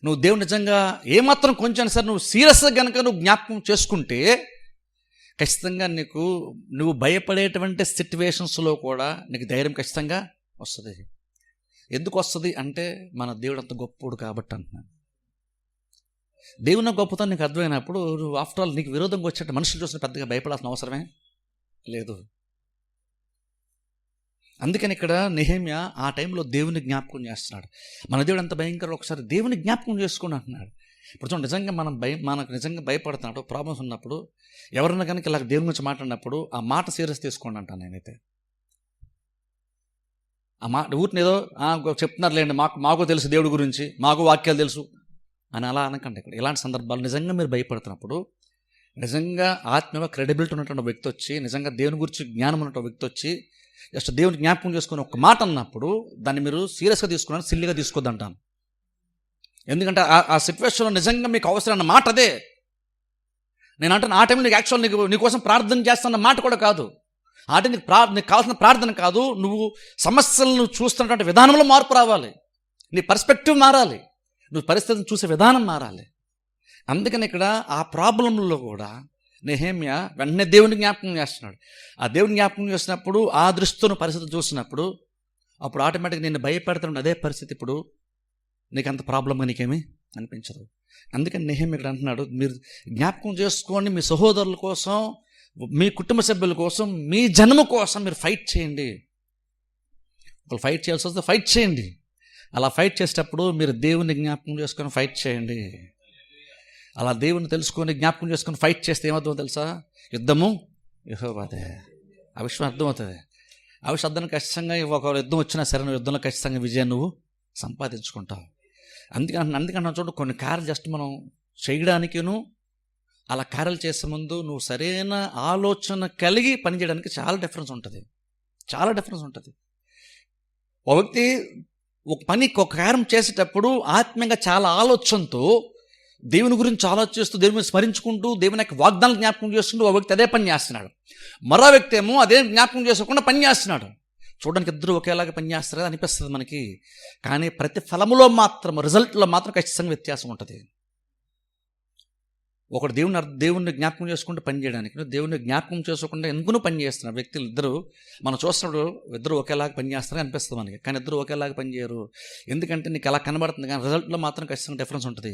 Speaker 1: నువ్వు దేవుడు నిజంగా ఏమాత్రం కొంచెం సరే నువ్వు సీరియస్గా కనుక నువ్వు జ్ఞాపకం చేసుకుంటే ఖచ్చితంగా నువ్వు భయపడేటువంటి సిట్యువేషన్స్లో కూడా నీకు ధైర్యం ఖచ్చితంగా వస్తుంది. ఎందుకు వస్తుంది అంటే మన దేవుడు అంత గొప్పవాడు కాబట్టి అంటున్నాను. దేవుని గొప్పతనం నీకు అర్థమైనప్పుడు ఆఫ్టర్ ఆల్ నీకు విరోధంగా వచ్చేట మనుషులు చూసిన పెద్దగా భయపడాల్సిన అవసరమే లేదు. అందుకని ఇక్కడ నెహెమ్యా ఆ టైంలో దేవుని జ్ఞాపకం చేస్తున్నాడు. మన దేవుడు ఎంత భయంకరం, ఒకసారి దేవుని జ్ఞాపకం చేసుకుని అంటున్నాడు. ఇప్పుడు చూడండి, నిజంగా మనకు నిజంగా భయపడుతున్నాడు, ప్రాబ్లమ్స్ ఉన్నప్పుడు ఎవరన్నా కనుక ఇలా దేవుని గురించి మాట్లాడినప్పుడు ఆ మాట సీరియస్ తీసుకోండి అంటాను నేనైతే. ఆ మాట ఊరిని ఏదో చెప్తున్నారులేండి, మాకు తెలుసు దేవుడి గురించి, మాకు వాక్యాలు తెలుసు అని అలా అనకండి. ఇక్కడ ఇలాంటి సందర్భాలు నిజంగా మీరు భయపడుతున్నప్పుడు, నిజంగా ఆత్మీయ క్రెడిబిలిటీ ఉన్నటువంటి వ్యక్తి వచ్చి, నిజంగా దేవుని గురించి జ్ఞానం ఉన్నటువంటి వ్యక్తి వచ్చి జస్ట్ దేవుని జ్ఞాపకం చేసుకుని ఒక మాట అన్నప్పుడు దాన్ని మీరు సీరియస్గా తీసుకున్నాను, సిల్లిగా తీసుకోద్దంటాను. ఎందుకంటే ఆ సిచ్యువేషన్లో నిజంగా మీకు అవసరమైన మాట అదే. నేను అంటే ఆ టైంలో నీకు యాక్చువల్ నీకోసం ప్రార్థన చేస్తున్న మాట కూడా కాదు. ఆ టైం నీకు కావాల్సిన ప్రార్థన కాదు, నువ్వు సమస్యలను చూస్తున్నటువంటి విధానంలో మార్పు రావాలి. నీ పర్స్పెక్టివ్ మారాలి, నువ్వు పరిస్థితిని చూసే విధానం మారాలి. అందుకని ఇక్కడ ఆ ప్రాబ్లంలో కూడా నెహెమ్యా వెంటనే దేవుని జ్ఞాపకం చేస్తున్నాడు. ఆ దేవుని జ్ఞాపకం చేసినప్పుడు ఆ దృష్టితో పరిస్థితి చూసినప్పుడు అప్పుడు ఆటోమేటిక్గా నేను భయపెడుతున్న అదే పరిస్థితి ఇప్పుడు నీకు అంత ప్రాబ్లంగా నీకేమీ అనిపించదు. అందుకని నెహెమ్యా ఇక్కడ అంటున్నాడు, మీరు జ్ఞాపకం చేసుకోండి, మీ సహోదరుల కోసం, మీ కుటుంబ సభ్యుల కోసం, మీ జన్మ కోసం మీరు ఫైట్ చేయండి. ఒకళ్ళు ఫైట్ చేయాల్సి వస్తే ఫైట్ చేయండి. అలా ఫైట్ చేసేటప్పుడు మీరు దేవుని జ్ఞాపకం చేసుకొని ఫైట్ చేయండి. అలా దేవుని తెలుసుకొని జ్ఞాపకం చేసుకొని ఫైట్ చేస్తే ఏమవుతుందో తెలుసా? యుద్ధము యెహోవాదే. ఆ విషయం అర్థమవుతుంది. ఆ విషయం అర్థం ఖచ్చితంగా ఒక యుద్ధం వచ్చినా సరే నువ్వు యుద్ధంలో ఖచ్చితంగా విజయం నువ్వు సంపాదించుకుంటావు. అందుకని చూడు, కొన్ని కార్యాలు జస్ట్ మనం చేయడానికిను అలా కార్యాలు చేసే ముందు నువ్వు సరైన ఆలోచన కలిగి పనిచేయడానికి చాలా డిఫరెన్స్ ఉంటుంది. చాలా డిఫరెన్స్ ఉంటుంది. ఒక వ్యక్తి ఒక కార్యం చేసేటప్పుడు ఆత్మీయంగా చాలా ఆలోచనతో దేవుని గురించి ఆలోచిస్తూ దేవుని స్మరించుకుంటూ దేవుని యొక్క వాగ్దానాలు జ్ఞాపకం చేసుకుంటూ ఒక వ్యక్తి అదే పని చేస్తున్నాడు. మరో వ్యక్తి ఏమో అదే జ్ఞాపకం చేసుకోకుండా పని చేస్తున్నాడు. చూడడానికి ఇద్దరు ఒకేలాగా పనిచేస్తారు కదా అనిపిస్తుంది మనకి. కానీ ప్రతి ఫలములో మాత్రం, రిజల్ట్లో మాత్రం ఖచ్చితంగా వ్యత్యాసం ఉంటుంది. ఒకడు దేవుణ్ణి జ్ఞాపకం చేసుకుంటూ పని చేయడానికి, దేవుణ్ణి జ్ఞాపకం చేసుకోకుండా ఎందుకు పని చేస్తున్నారు వ్యక్తులు ఇద్దరు. మనం చూస్తున్నప్పుడు ఇద్దరు ఒకేలాగా పని చేస్తారని అనిపిస్తుంది మనకి. కానీ ఇద్దరు ఒకేలాగా పని చేయరు. ఎందుకంటే నీకు అలా కనబడుతుంది, కానీ రిజల్ట్లో మాత్రం ఖచ్చితంగా డిఫరెన్స్ ఉంటుంది.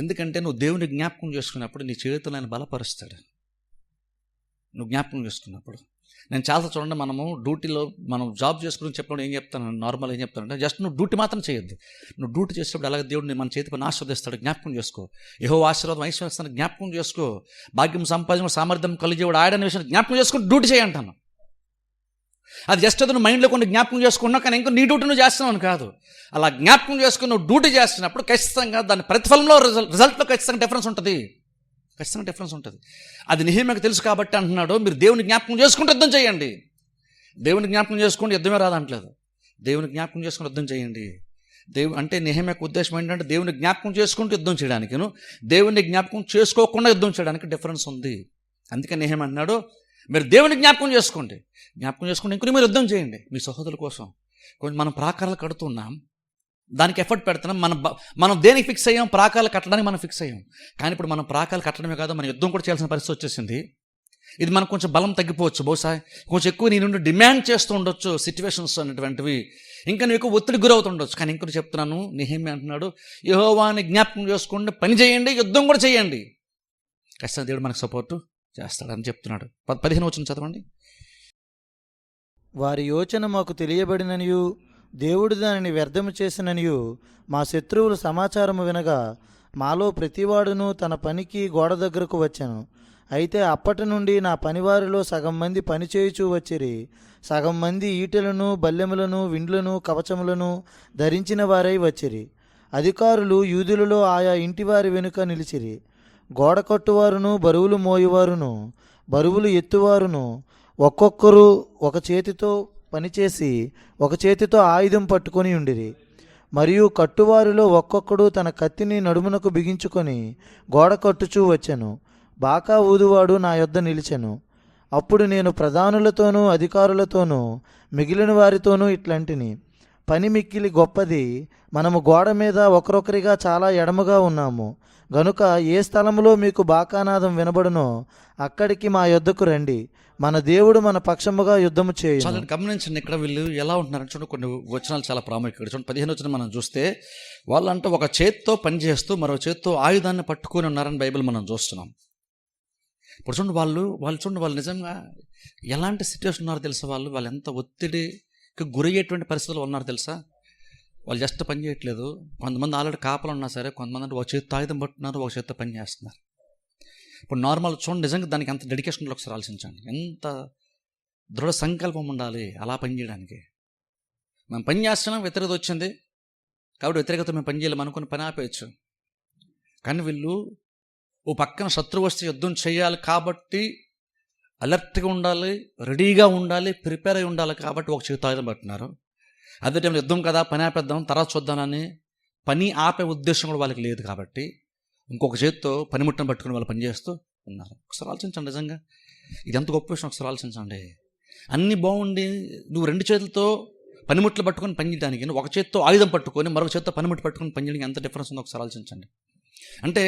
Speaker 1: ఎందుకంటే నువ్వు దేవుని జ్ఞాపకం చేసుకున్నప్పుడు నీ చేతులు ఆయన బలపరుస్తాడు. నువ్వు జ్ఞాపకం చేసుకున్నప్పుడు నేను చాలా చూడండి, మనము డ్యూటీలో మనం జాబ్ చేసుకుని చెప్పినప్పుడు ఏం చెప్తాను, నార్మల్ ఏం చెప్తానంటే జస్ట్ నువ్వు డ్యూటీ మాత్రం చేయొద్దు. నువ్వు డ్యూటీ చేసేటప్పుడు అలాగే దేవుడిని మన చేతి పని ఆశీర్వదిస్తాడు, జ్ఞాపకం చేసుకో. యెహోవా ఆశీర్వాదం ఐశ్వర్యాన్ని జ్ఞాపకం చేసుకో. భాగ్యం సంపాదించిన సామర్థ్యం కలిగేవాడు ఆడని విషయం జ్ఞాపకం చేసుకుని డ్యూటీ చేయంటాను. అది జస్ట్ అది నువ్వు మైండ్లో కొన్ని జ్ఞాపకం చేసుకున్నావు, కానీ ఇంకా నీ డ్యూటీ నువ్వు చేస్తున్నావు కాదు. అలా జ్ఞాపకం చేసుకుని నువ్వు డ్యూటీ చేస్తున్నప్పుడు ఖచ్చితంగా దాని ప్రతిఫలంలో రిజల్ట్లో ఖచ్చితంగా డిఫరెన్స్ ఉంటుంది. ఖచ్చితంగా డిఫరెన్స్ ఉంటుంది. అది నెహెమ్యాకు తెలుసు కాబట్టి అంటున్నాడు, మీరు దేవుని జ్ఞాపకం చేసుకుంటే యుద్ధం చేయండి. దేవుని జ్ఞాపకం చేసుకుంటే యుద్ధమే రాదంటలేదు, దేవుని జ్ఞాపకం చేసుకుని యుద్ధం చేయండి. అంటే నెహెమ్యాకు ఉద్దేశం ఏంటంటే దేవుని జ్ఞాపకం చేసుకుంటూ యుద్ధం చేయడానికి, దేవుని జ్ఞాపకం చేసుకోకుండా యుద్ధం చేయడానికి డిఫరెన్స్ ఉంది. అందుకే నెహెమ్యా అన్నాడు, మీరు దేవుని జ్ఞాపకం చేసుకుంటే ఇంకొన్ని మీరు యుద్ధం చేయండి మీ సహోదరుల కోసం. కొంచెం మనం ప్రాకారాలు కడుతున్నాం, దానికి ఎఫర్ట్ పెడుతున్నాం. మనం దేనికి ఫిక్స్ అయ్యాం? ప్రాకారాలు కట్టడానికి మనం ఫిక్స్ అయ్యాం. కానీ ఇప్పుడు మనం ప్రాకారాలు కట్టడమే కాదు, మనం యుద్ధం కూడా చేయాల్సిన పరిస్థితి వచ్చేసింది. ఇది మనకు కొంచెం బలం తగ్గిపోవచ్చు, బహుశా కొంచెం ఎక్కువ నీ నుండి డిమాండ్ చేస్తూ ఉండొచ్చు సిచ్యువేషన్స్ అనేటువంటివి. ఇంకా నువ్వు ఎక్కువ ఒత్తిడి గురవుతుండొచ్చు. కానీ ఇంకొకటి చెప్తున్నాను, నెహెమ్యా అంటున్నాడు, యెహోవాని జ్ఞాపకం చేసుకోండి, పని చేయండి, యుద్ధం కూడా చేయండి. ఖచ్చితంగా దేవుడు మనకు సపోర్టు చేస్తాడని చెప్తున్నాడు. 15 వచనం చదవండి.
Speaker 2: వారి యోచన మాకు తెలియబడిననియు దేవుడు దానిని వ్యర్థము చేసిననియు మా శత్రువులు సమాచారము వినగా మాలో ప్రతివాడును తన పనికి గోడ దగ్గరకు వచ్చాను. అయితే అప్పటి నుండి నా పనివారిలో సగం మంది పనిచేయుచూ వచ్చిరి, సగం మంది ఈటెలను, బల్లెములను, విండ్లను, కవచములను ధరించిన వారై వచ్చిరి. అధికారులు యూదులలో ఆయా ఇంటివారి వెనుక నిలిచిరి. గోడ కట్టువారును, బరువులు మోయువారును, బరువులు ఎత్తువారును ఒక్కొక్కరు ఒక చేతితో పనిచేసి ఒక చేతితో ఆయుధం పట్టుకొని ఉండిరి. మరియు కట్టువారిలో ఒక్కొక్కడు తన కత్తిని నడుమునకు బిగించుకొని గోడ కట్టుచూ వచ్చెను. బాకా ఊదువాడు నా యొద్ద నిలిచెను. అప్పుడు నేను ప్రధానులతోనూ అధికారులతోనూ మిగిలిన వారితోనూ ఇట్లాంటిని, పని మిక్కిలి గొప్పది, మనము గోడ మీద ఒకరొకరిగా చాలా ఎడముగా ఉన్నాము గనుక ఏ స్థలములో మీకు బాకానాదం వినబడునో అక్కడికి మా యొద్దకు రండి, మన దేవుడు మన పక్షముగా యుద్ధము చేయును.
Speaker 1: చాలా గమనించండి, ఇక్కడ వీళ్ళు ఎలా ఉంటున్నారని చూడండి. కొన్ని వచనాలు చాలా ప్రాముఖ్యం. చూడండి 15 వచనం మనం చూస్తే, వాళ్ళంటే ఒక చేత్తో పని చేస్తూ మరో చేత్తో ఆయుధాన్ని పట్టుకొని ఉన్నారని బైబిల్ మనం చూస్తున్నాం. ఇప్పుడు చూడండి, వాళ్ళు నిజంగా ఎలాంటి సిచ్యువేషన్ ఉన్నారో తెలుసా? వాళ్ళు ఎంత ఒత్తిడికి గురయ్యేటువంటి పరిస్థితులు ఉన్నారు తెలుసా? వాళ్ళు జస్ట్ పని చేయట్లేదు. కొంతమంది ఆల్రెడీ కాపలు ఉన్నా సరే, కొంతమంది అంటే ఒక చేతితో ఆయుధం పట్టున్నారు, ఒక చేతితో పని చేస్తున్నారు. ఇప్పుడు నార్మల్ చూడండి, నిజంగా దానికి ఎంత డెడికేషన్లో ఒకసారి ఆలోచించండి. ఎంత దృఢ సంకల్పం ఉండాలి అలా పని చేయడానికి. మేము పని చేస్తున్నాం, వ్యతిరేకత వచ్చింది కాబట్టి వ్యతిరేకత మేము పని చేయలేము అనుకుని పని ఆపేయచ్చు. కానీ వీళ్ళు ఓ పక్కన శత్రువు వస్తే యుద్ధం చేయాలి కాబట్టి అలర్ట్గా ఉండాలి, రెడీగా ఉండాలి, ప్రిపేర్ అయి ఉండాలి కాబట్టి ఒక చేతి ఆయుధం పట్టినారు. అదే టైంలో యుద్ధం కదా, పని ఆపేద్దాం, తర్వాత చూద్దామని పని ఆపే ఉద్దేశం కూడా వాళ్ళకి లేదు కాబట్టి ఇంకొక చేతితో పనిముట్టను పట్టుకుని వాళ్ళు పనిచేస్తూ ఉన్నారు. ఒకసారి ఆలోచించండి, నిజంగా ఇది ఎంత గొప్ప విషయం. ఒకసారి ఆలోచించండి. అన్నీ బాగుండి నువ్వు 2 చేతులతో పనిముట్లు పట్టుకొని పనిచేయడానికి, ఒక చేత్తో ఆయుధం పట్టుకొని మరొక చేత్తో పనిముట్లు పట్టుకొని పనిచేయడానికి ఎంత డిఫరెన్స్ ఉందో ఒకసారి ఆలోచించండి. అంటే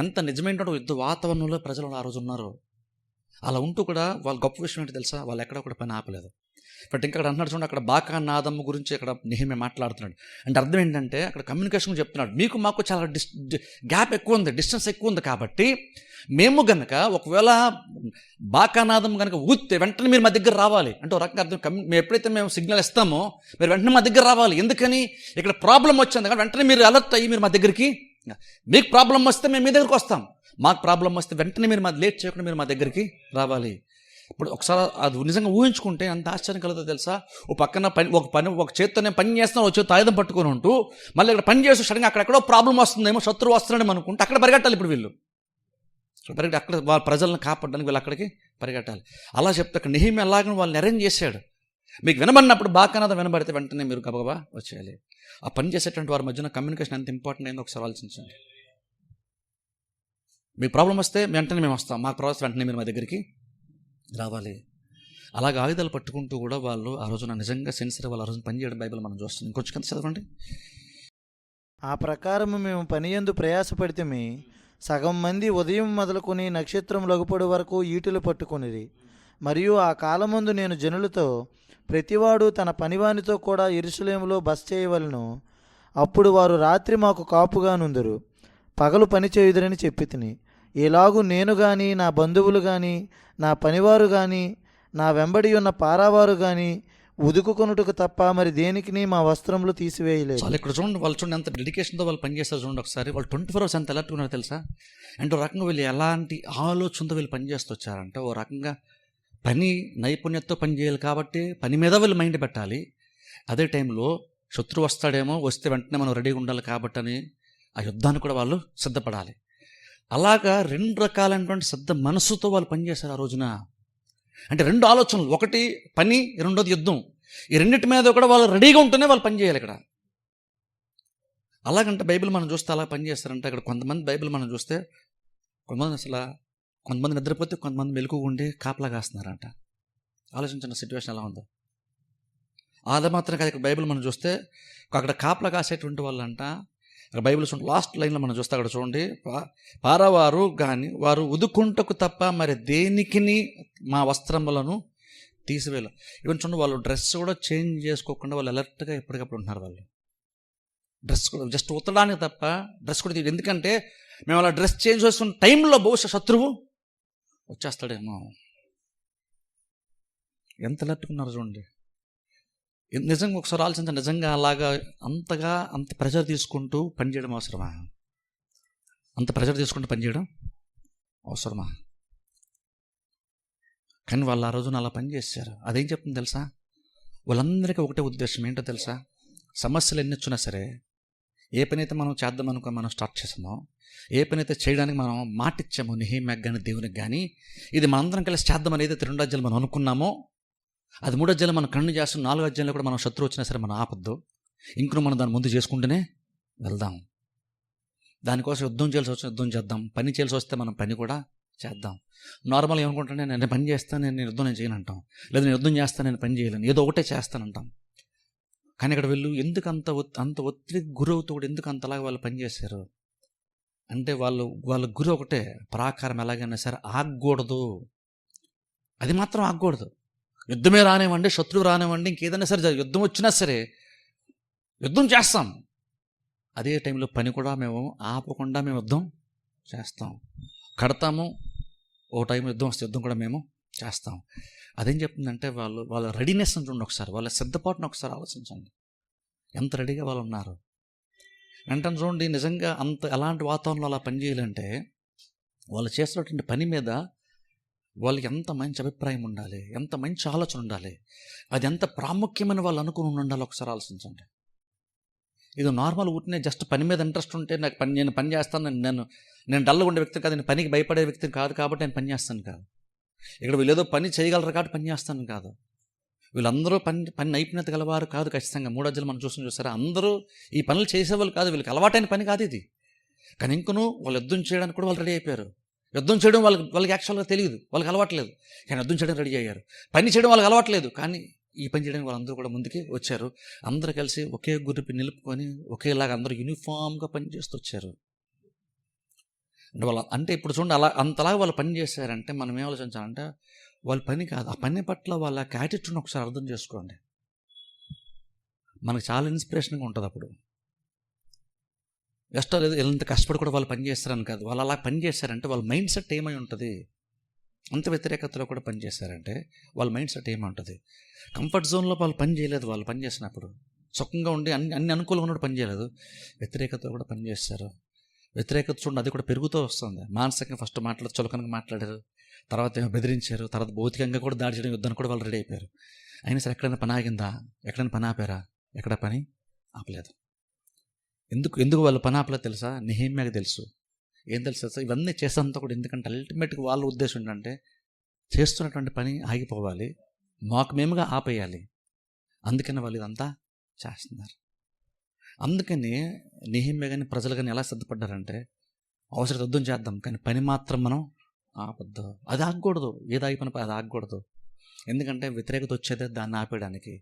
Speaker 1: ఎంత నిజమైన యుద్ధ వాతావరణంలో ప్రజలు ఆ రోజు ఉన్నారు. అలా ఉంటూ కూడా వాళ్ళ గొప్ప విషయం ఏంటి తెలుసా, వాళ్ళు ఎక్కడ కూడా పని ఆపలేదు. బట్ ఇంకా అక్కడ అంటున్నాడు చూడండి, అక్కడ బాకా నాదమ్మ గురించి అక్కడ నెహెమ్యా మాట్లాడుతున్నాడు. అంటే అర్థం ఏంటంటే అక్కడ కమ్యూనికేషన్ చెప్తున్నాడు, మీకు మాకు చాలా గ్యాప్ ఎక్కువ ఉంది, డిస్టెన్స్ ఎక్కువ ఉంది. కాబట్టి మేము గనక ఒకవేళ బాకానాదం కనుక ఊస్తే వెంటనే మీరు మా దగ్గర రావాలి అంటే ఒక రకంగా అర్థం. మేము ఎప్పుడైతే మేము సిగ్నల్ ఇస్తామో మీరు వెంటనే మా దగ్గర రావాలి. ఎందుకని ఇక్కడ ప్రాబ్లం వచ్చింది కానీ వెంటనే మీరు అలర్ట్ అయ్యి మీరు మా దగ్గరికి, మీకు ప్రాబ్లం వస్తే మేము మీ దగ్గరికి వస్తాం, మాకు ప్రాబ్లం వస్తే వెంటనే మీరు లేట్ చేయకుండా మీరు మా దగ్గరికి రావాలి. ఇప్పుడు ఒకసారి అది నిజంగా ఊహించుకుంటే అంత ఆశ్చర్యం కలుగుతుందో తెలుసా. ఒక చేత్తోనే పని చేస్తున్నాం, ఒక చేత్తో ఆయుధం పట్టుకొని ఉంటూ మళ్ళీ ఇక్కడ పని చేస్తూ సడన్గా అక్కడెక్కడో ప్రాబ్లం వస్తుందేమో, శత్రువు వస్తున్నాడేమో అనుకుంటే అక్కడ పరిగెట్టాలి. ఇప్పుడు వీళ్ళు అక్కడ వాళ్ళ ప్రజలను కాపాడడానికి వీళ్ళు అక్కడికి పరిగెట్టాలి. అలా చెప్తే అక్కడ నెహెమ్యా అలాగే వాళ్ళని అరేంజ్ చేశాడు. మీకు వినబడినప్పుడు బాకానాదం వినబడితే వెంటనే మీరు గబగబా వచ్చేయాలి. ఆ పని చేసేటువంటి వారి మధ్యన కమ్యూనికేషన్ ఎంత ఇంపార్టెంట్ అయిందో ఒకసారి ఆలోచించండి. మీకు ప్రాబ్లం వస్తే వెంటనే మేము వస్తాం, మాకు ప్రాబ్లం వెంటనే మీరు మా దగ్గరికి రావాలి. అలాగే ఆయుధాలు పట్టుకుంటూ కూడా వాళ్ళు ఆ రోజున నిజంగా సెన్సర్ వాళ్ళు ఆ రోజున పనిచేయడం బైబిల్ మనం చూస్తున్నాం. ఇంకొంచెం కింద చదవండి.
Speaker 2: ఆ ప్రకారము మేము పనియందు ప్రయాసపడితేమి సగం మంది ఉదయం మొదలుకొని నక్షత్రం లగుపడి వరకు ఈటెలు పట్టుకొనిరి. మరియు ఆ కాలమందు నేను జనులతో ప్రతివాడు తన పనివానితో కూడా యెరూషలేములో బస చేయవలెను. అప్పుడు వారు రాత్రి మాకు కాపుగా నుందురు, పగలు పని చేయుదురని చెప్పి తిని. ఎలాగూ నేను కానీ, నా బంధువులు కానీ, నా పనివారు కానీ, నా వెంబడి ఉన్న పారావారు కానీ ఉదుకుకొనుటకు తప్ప మరి దేనికిని మా వస్త్రములు తీసివేయలేదు.
Speaker 1: చాలా ఇక్కడ చూడండి, వాళ్ళు చూడండి ఎంత డెడికేషన్తో వాళ్ళు పనిచేస్తారు. చూడండి ఒకసారి, వాళ్ళు 24 hours ఎంత అలర్ట్గా ఉన్నారో తెలుసా. అంటే ఓ రకంగా వీళ్ళు ఎలాంటి ఆలోచనతో వీళ్ళు పనిచేస్తూ వచ్చారంటే, ఓ రకంగా పని నైపుణ్యతతో పని చేయాలి కాబట్టి పని మీద వీళ్ళు మైండ్ పెట్టాలి. అదే టైంలో శత్రువు వస్తాడేమో, వస్తే వెంటనే మనం రెడీగా ఉండాలి కాబట్టి అని ఆ యుద్ధాన్ని కూడా వాళ్ళు సిద్ధపడాలి. అలాగా 2 రకాలైనటువంటి సిద్ధ మనసుతో వాళ్ళు పనిచేశారు ఆ రోజున. అంటే 2 ఆలోచనలు, ఒకటి పని, రెండోది యుద్ధం. ఈ రెండింటి మీద కూడా వాళ్ళు రెడీగా ఉంటేనే వాళ్ళు పని చేయాలి ఇక్కడ. అలాగంటే బైబిల్ మనం చూస్తే అలా పని చేస్తారంటే ఇక్కడ కొంతమంది బైబిల్ మనం చూస్తే కొంతమంది నిద్రపోతే కొంతమంది మెలకుగా ఉండి కాపలా కాస్తున్నారంట. ఆలోచించిన సిచ్యువేషన్ ఎలా ఉందో. అది మాత్రం కాదు, ఇక్కడ బైబిల్ మనం చూస్తే అక్కడ కాపలా కాసేటువంటి వాళ్ళంట. అక్కడ బైబిల్ చూడండి, లాస్ట్ లైన్లో మనం చూస్తే అక్కడ చూడండి, పారవారు కానీ వారు ఉదుకుంటకు తప్ప మరి దేనికిని మా వస్త్రములను తీసివేయాలి. ఈవెన్ చూడండి, వాళ్ళు డ్రెస్ కూడా చేంజ్ చేసుకోకుండా వాళ్ళు అలర్ట్గా ఎప్పటికప్పుడు ఉంటున్నారు. వాళ్ళు డ్రెస్ కూడా జస్ట్ ఉతడానికి తప్ప డ్రెస్ కూడా ఎందుకంటే మేము అలా డ్రెస్ చేంజ్ చేస్తున్న టైంలో బహుశా శత్రువు వచ్చేస్తాడేమో. ఎంత అలర్ట్గా ఉన్నారు చూడండి. నిజంగా ఒకసారి ఆలోచించండి, నిజంగా అలాగా అంత ప్రెజర్ తీసుకుంటూ పనిచేయడం అవసరమా? అంత ప్రెజర్ తీసుకుంటూ పనిచేయడం అవసరమా? కానీ వాళ్ళు ఆ రోజున అలా పనిచేశారు. అదేం చెప్తుంది తెలుసా, వాళ్ళందరికీ ఒకటే ఉద్దేశం ఏంటో తెలుసా, సమస్యలు ఎన్ని వచ్చినా సరే, ఏ పని అయితే మనం చేద్దాం అనుకో మనం స్టార్ట్ చేసామో, ఏ పని అయితే చేయడానికి మనం మాటిచ్చామో నెహెమ్యాకి కానీ దేవునికి కానీ, ఇది మనందరం కలిసి చేద్దాం అనేది 2 అధ్యాయాలు మనం అనుకున్నామో, అది 3 అధ్యాయాలు మనం కన్ను చేస్తాం, 4 అధ్యాయంలో కూడా మనం శత్రువు వచ్చినా సరే మనం ఆపద్దు, ఇంకను మనం దాన్ని ముందు చేసుకుంటూనే వెళ్దాం. దానికోసం యుద్ధం చేయాల్సి వస్తే యుద్ధం చేద్దాం, పని చేయాల్సి వస్తే మనం పని కూడా చేద్దాం. నార్మల్గా ఏమనుకుంటానే, నేను పని చేస్తాను, నేను యుద్ధం నేను చేయను అంటాం, లేదా నేను యుద్ధం చేస్తాను, నేను పని చేయలేను, ఏదో ఒకటే చేస్తానంటాం. కానీ ఇక్కడ వీళ్ళు ఎందుకు అంత ఒత్తిడికి గురవుతూ కూడా ఎందుకు అంతలాగా వాళ్ళు పనిచేశారు అంటే, వాళ్ళ గురి ఒకటే, ప్రాకారం ఎలాగైనా సరే ఆగకూడదు, అది మాత్రం ఆగకూడదు. యుద్ధమే రానివ్వండి, శత్రువు రానివ్వండి, ఇంకేదైనా సరే యుద్ధం వచ్చినా సరే యుద్ధం చేస్తాం. అదే టైంలో పని కూడా మేము ఆపకుండా మేము యుద్ధం చేస్తాం, కడతాము. ఓ టైం యుద్ధం వస్తే యుద్ధం కూడా మేము చేస్తాం. అదేం చెప్తుందంటే వాళ్ళ రెడీనెస్ చూడండి ఒకసారి, వాళ్ళ సిద్ధపాటును ఒకసారి ఆలోచించండి, ఎంత రెడీగా వాళ్ళు ఉన్నారు. వెంటనే చూడండి, నిజంగా ఎలాంటి వాతావరణంలో అలా పనిచేయాలంటే వాళ్ళు చేస్తున్నటువంటి పని మీద వాళ్ళకి ఎంత మంచి అభిప్రాయం ఉండాలి, ఎంత మంచి ఆలోచన ఉండాలి, అది ఎంత ప్రాముఖ్యమైన వాళ్ళు అనుకుని ఉండాలి ఒకసారి ఆలోచించండి. ఇది నార్మల్ ఊరినే జస్ట్ పని మీద ఇంట్రెస్ట్ ఉంటే నేను పని చేస్తాను, నేను డల్గా ఉండే వ్యక్తిని కాదు, నేను పనికి భయపడే వ్యక్తిని కాదు కాబట్టి నేను పని చేస్తాను కాదు. ఇక్కడ వీళ్ళు ఏదో పని చేయగలరు కాబట్టి పని చేస్తాను కాదు. వీళ్ళందరూ పని నైపుణ్యత గలవారు కాదు. ఖచ్చితంగా 3 అధ్యాయాలు మనం చూసారా, అందరూ ఈ పనులు చేసేవాళ్ళు కాదు, వీళ్ళకి అలవాటైన పని కాదు ఇది. కానీ ఇంకను వాళ్ళు యుద్ధం చేయడానికి కూడా వాళ్ళు రెడీ అయిపోయారు. యుద్ధం చేయడం వాళ్ళకి యాక్చువల్గా తెలియదు, వాళ్ళకి అలవాట్లేదు, కానీ యుద్ధం చేయడం రెడీ అయ్యారు. పని చేయడం వాళ్ళకి అలవాట్లేదు, కానీ ఈ పని చేయడానికి వాళ్ళందరూ కూడా ముందుకి వచ్చారు. అందరూ కలిసి ఒకే గ్రూప్ నిలుపుకొని ఒకేలాగా అందరూ యూనిఫామ్గా పని చేస్తూ వచ్చారు. అంటే ఇప్పుడు చూడండి, అలా అంతలాగా వాళ్ళు పని చేశారంటే మనం ఏం ఆలోచించాలంటే వాళ్ళ పని కాదు, ఆ పని పట్ల వాళ్ళ యాటిట్యూడ్ని ఒకసారి అర్థం చేసుకోండి. మనకు చాలా ఇన్స్పిరేషన్గా ఉంటుంది అప్పుడు. కష్టం లేదు, ఎంత కష్టపడి కూడా వాళ్ళు పని చేస్తారని కాదు, వాళ్ళు అలా పని చేశారంటే వాళ్ళ మైండ్ సెట్ ఏమై ఉంటుంది, అంత వ్యతిరేకతలో కూడా పని చేశారంటే వాళ్ళ మైండ్ సెట్ ఏమై ఉంటుంది. కంఫర్ట్ జోన్లో వాళ్ళు పని చేయలేదు, వాళ్ళు పని చేసినప్పుడు సుఖంగా ఉండి అన్ని అనుకూలంగా ఉన్నప్పుడు పని చేయలేదు, వ్యతిరేకతలో కూడా పని చేస్తారు. వ్యతిరేకత చూడండి, అది కూడా పెరుగుతూ వస్తుంది. మానసికంగా ఫస్ట్ చులకనగా మాట్లాడారు, తర్వాత ఏమో బెదిరించారు, తర్వాత భౌతికంగా కూడా దాడి చేయడం, యుద్ధానికి కూడా వాళ్ళు రెడీ అయిపోయారు. అయినా సరే ఎక్కడైనా పని ఆగిందా? ఎక్కడైనా పని ఆపారా? ఎక్కడ పని ఆపలేదు. ఎందుకు వాళ్ళు పని ఆపలేదు తెలుసా? నెహెమ్యాకి తెలుసు. ఏం తెలుసు? ఇవన్నీ చేసేంత కూడా ఎందుకంటే అల్టిమేట్గా వాళ్ళ ఉద్దేశం ఏంటంటే చేస్తున్నటువంటి పని ఆగిపోవాలి, మాకు మేముగా ఆపేయాలి. అందుకని వాళ్ళు ఇదంతా చేస్తున్నారు. అందుకని నెహెమ్యా కానీ ప్రజలు కానీ ఎలా సిద్ధపడ్డారంటే అవసరం యుద్ధం చేద్దాం, కానీ పని మాత్రం మనం ఆపొద్దు. అది ఆగకూడదు, ఏది ఆగిపోయిన అది ఆగకూడదు. ఎందుకంటే వ్యతిరేకత వచ్చేదే దాన్ని ఆపేయడానికి.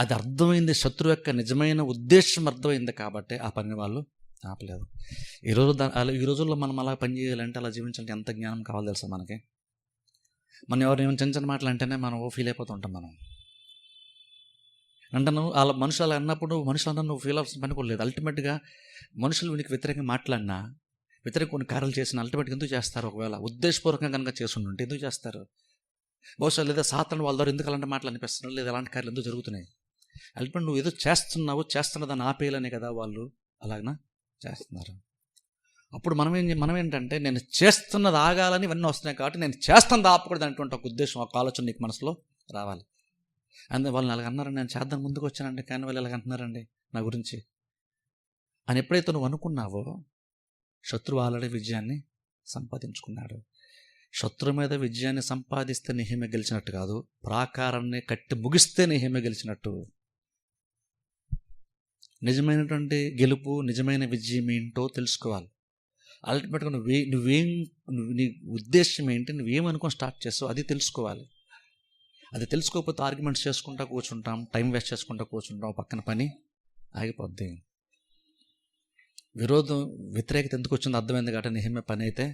Speaker 1: అది అర్థమైంది, శత్రువు యొక్క నిజమైన ఉద్దేశం అర్థమైంది కాబట్టి ఆ పని వాళ్ళు ఆపలేదు. ఈ రోజుల్లో మనం అలా పని చేయాలంటే, అలా జీవించాలంటే ఎంత జ్ఞానం కావాలి తెలుసా మనకి? మనం ఎవరైనా చిన్న చిన్న మాటలు అంటేనే మనం ఫీల్ అయిపోతూ ఉంటాం. మనం అంటే అలా మనుషులు అలా అన్నప్పుడు మనుషులు నువ్వు ఫీల్ అవ్వాల్సిన పని కూడా లేదు. అల్టిమేట్గా మనుషులు నీకు వ్యతిరేకంగా మాట్లాడినా, వ్యతిరేక కొన్ని కార్యాలు చేసిన అల్టిమేట్గా ఎందుకు చేస్తారు? ఒకవేళ ఉద్దేశపూర్వకంగా కనుక చేస్తుంటే ఎందుకు చేస్తారు? బహుశా లేదా సాతాను వాళ్ళ ద్వారా ఎందుకు అలాంటి మాటలు అనిపిస్తున్నారు, లేదా అలాంటి కార్యాలు ఎందుకు జరుగుతున్నాయి? అల్టిమేట్ నువ్వు ఏదో చేస్తున్న దాన్ని ఆపేయాలనే కదా వాళ్ళు అలాగనా చేస్తున్నారు. అప్పుడు మనం ఏంటంటే నేను చేస్తున్నది ఆగాలని ఇవన్నీ వస్తున్నాయి కాబట్టి నేను చేస్తున్నది ఆపకూడదు అనేటువంటి ఒక ఉద్దేశం, ఒక ఆలోచన నీకు మనసులో రావాలి. అందుకే వాళ్ళని అలాగ అన్నారండి, నేను చేద్దాం ముందుకు వచ్చానండి, కానీ వాళ్ళు ఎలాగ అంటున్నారండి నా గురించి అని ఎప్పుడైతే నువ్వు అనుకున్నావో, శత్రువు ఆల్రెడీ విజయాన్ని సంపాదించుకున్నాడు. శత్రువు మీద విజయాన్ని సంపాదిస్తే నెహెమ్యా గెలిచినట్టు కాదు, ప్రాకారాన్ని కట్టి ముగిస్తే నెహెమ్యా గెలిచినట్టు. నిజమైనటువంటి గెలుపు, నిజమైన విజయం ఏంటో తెలుసుకోవాలి. అల్టిమేట్గా నీ ఉద్దేశం ఏంటి, నువ్వేమనుకొని స్టార్ట్ చేస్తావు అది తెలుసుకోవాలి. అది తెలుసుకోకపోతే ఆర్గ్యుమెంట్స్ చేసుకుంటా కూర్చుంటాం, టైం వేస్ట్ చేసుకుంటా కూర్చుంటాం, పక్కన పని ఆగిపోద్ది. వ్యతిరేకత ఎందుకు వచ్చిందో అర్థమైంది కాబట్టి నెహెమ్యా పని అయితే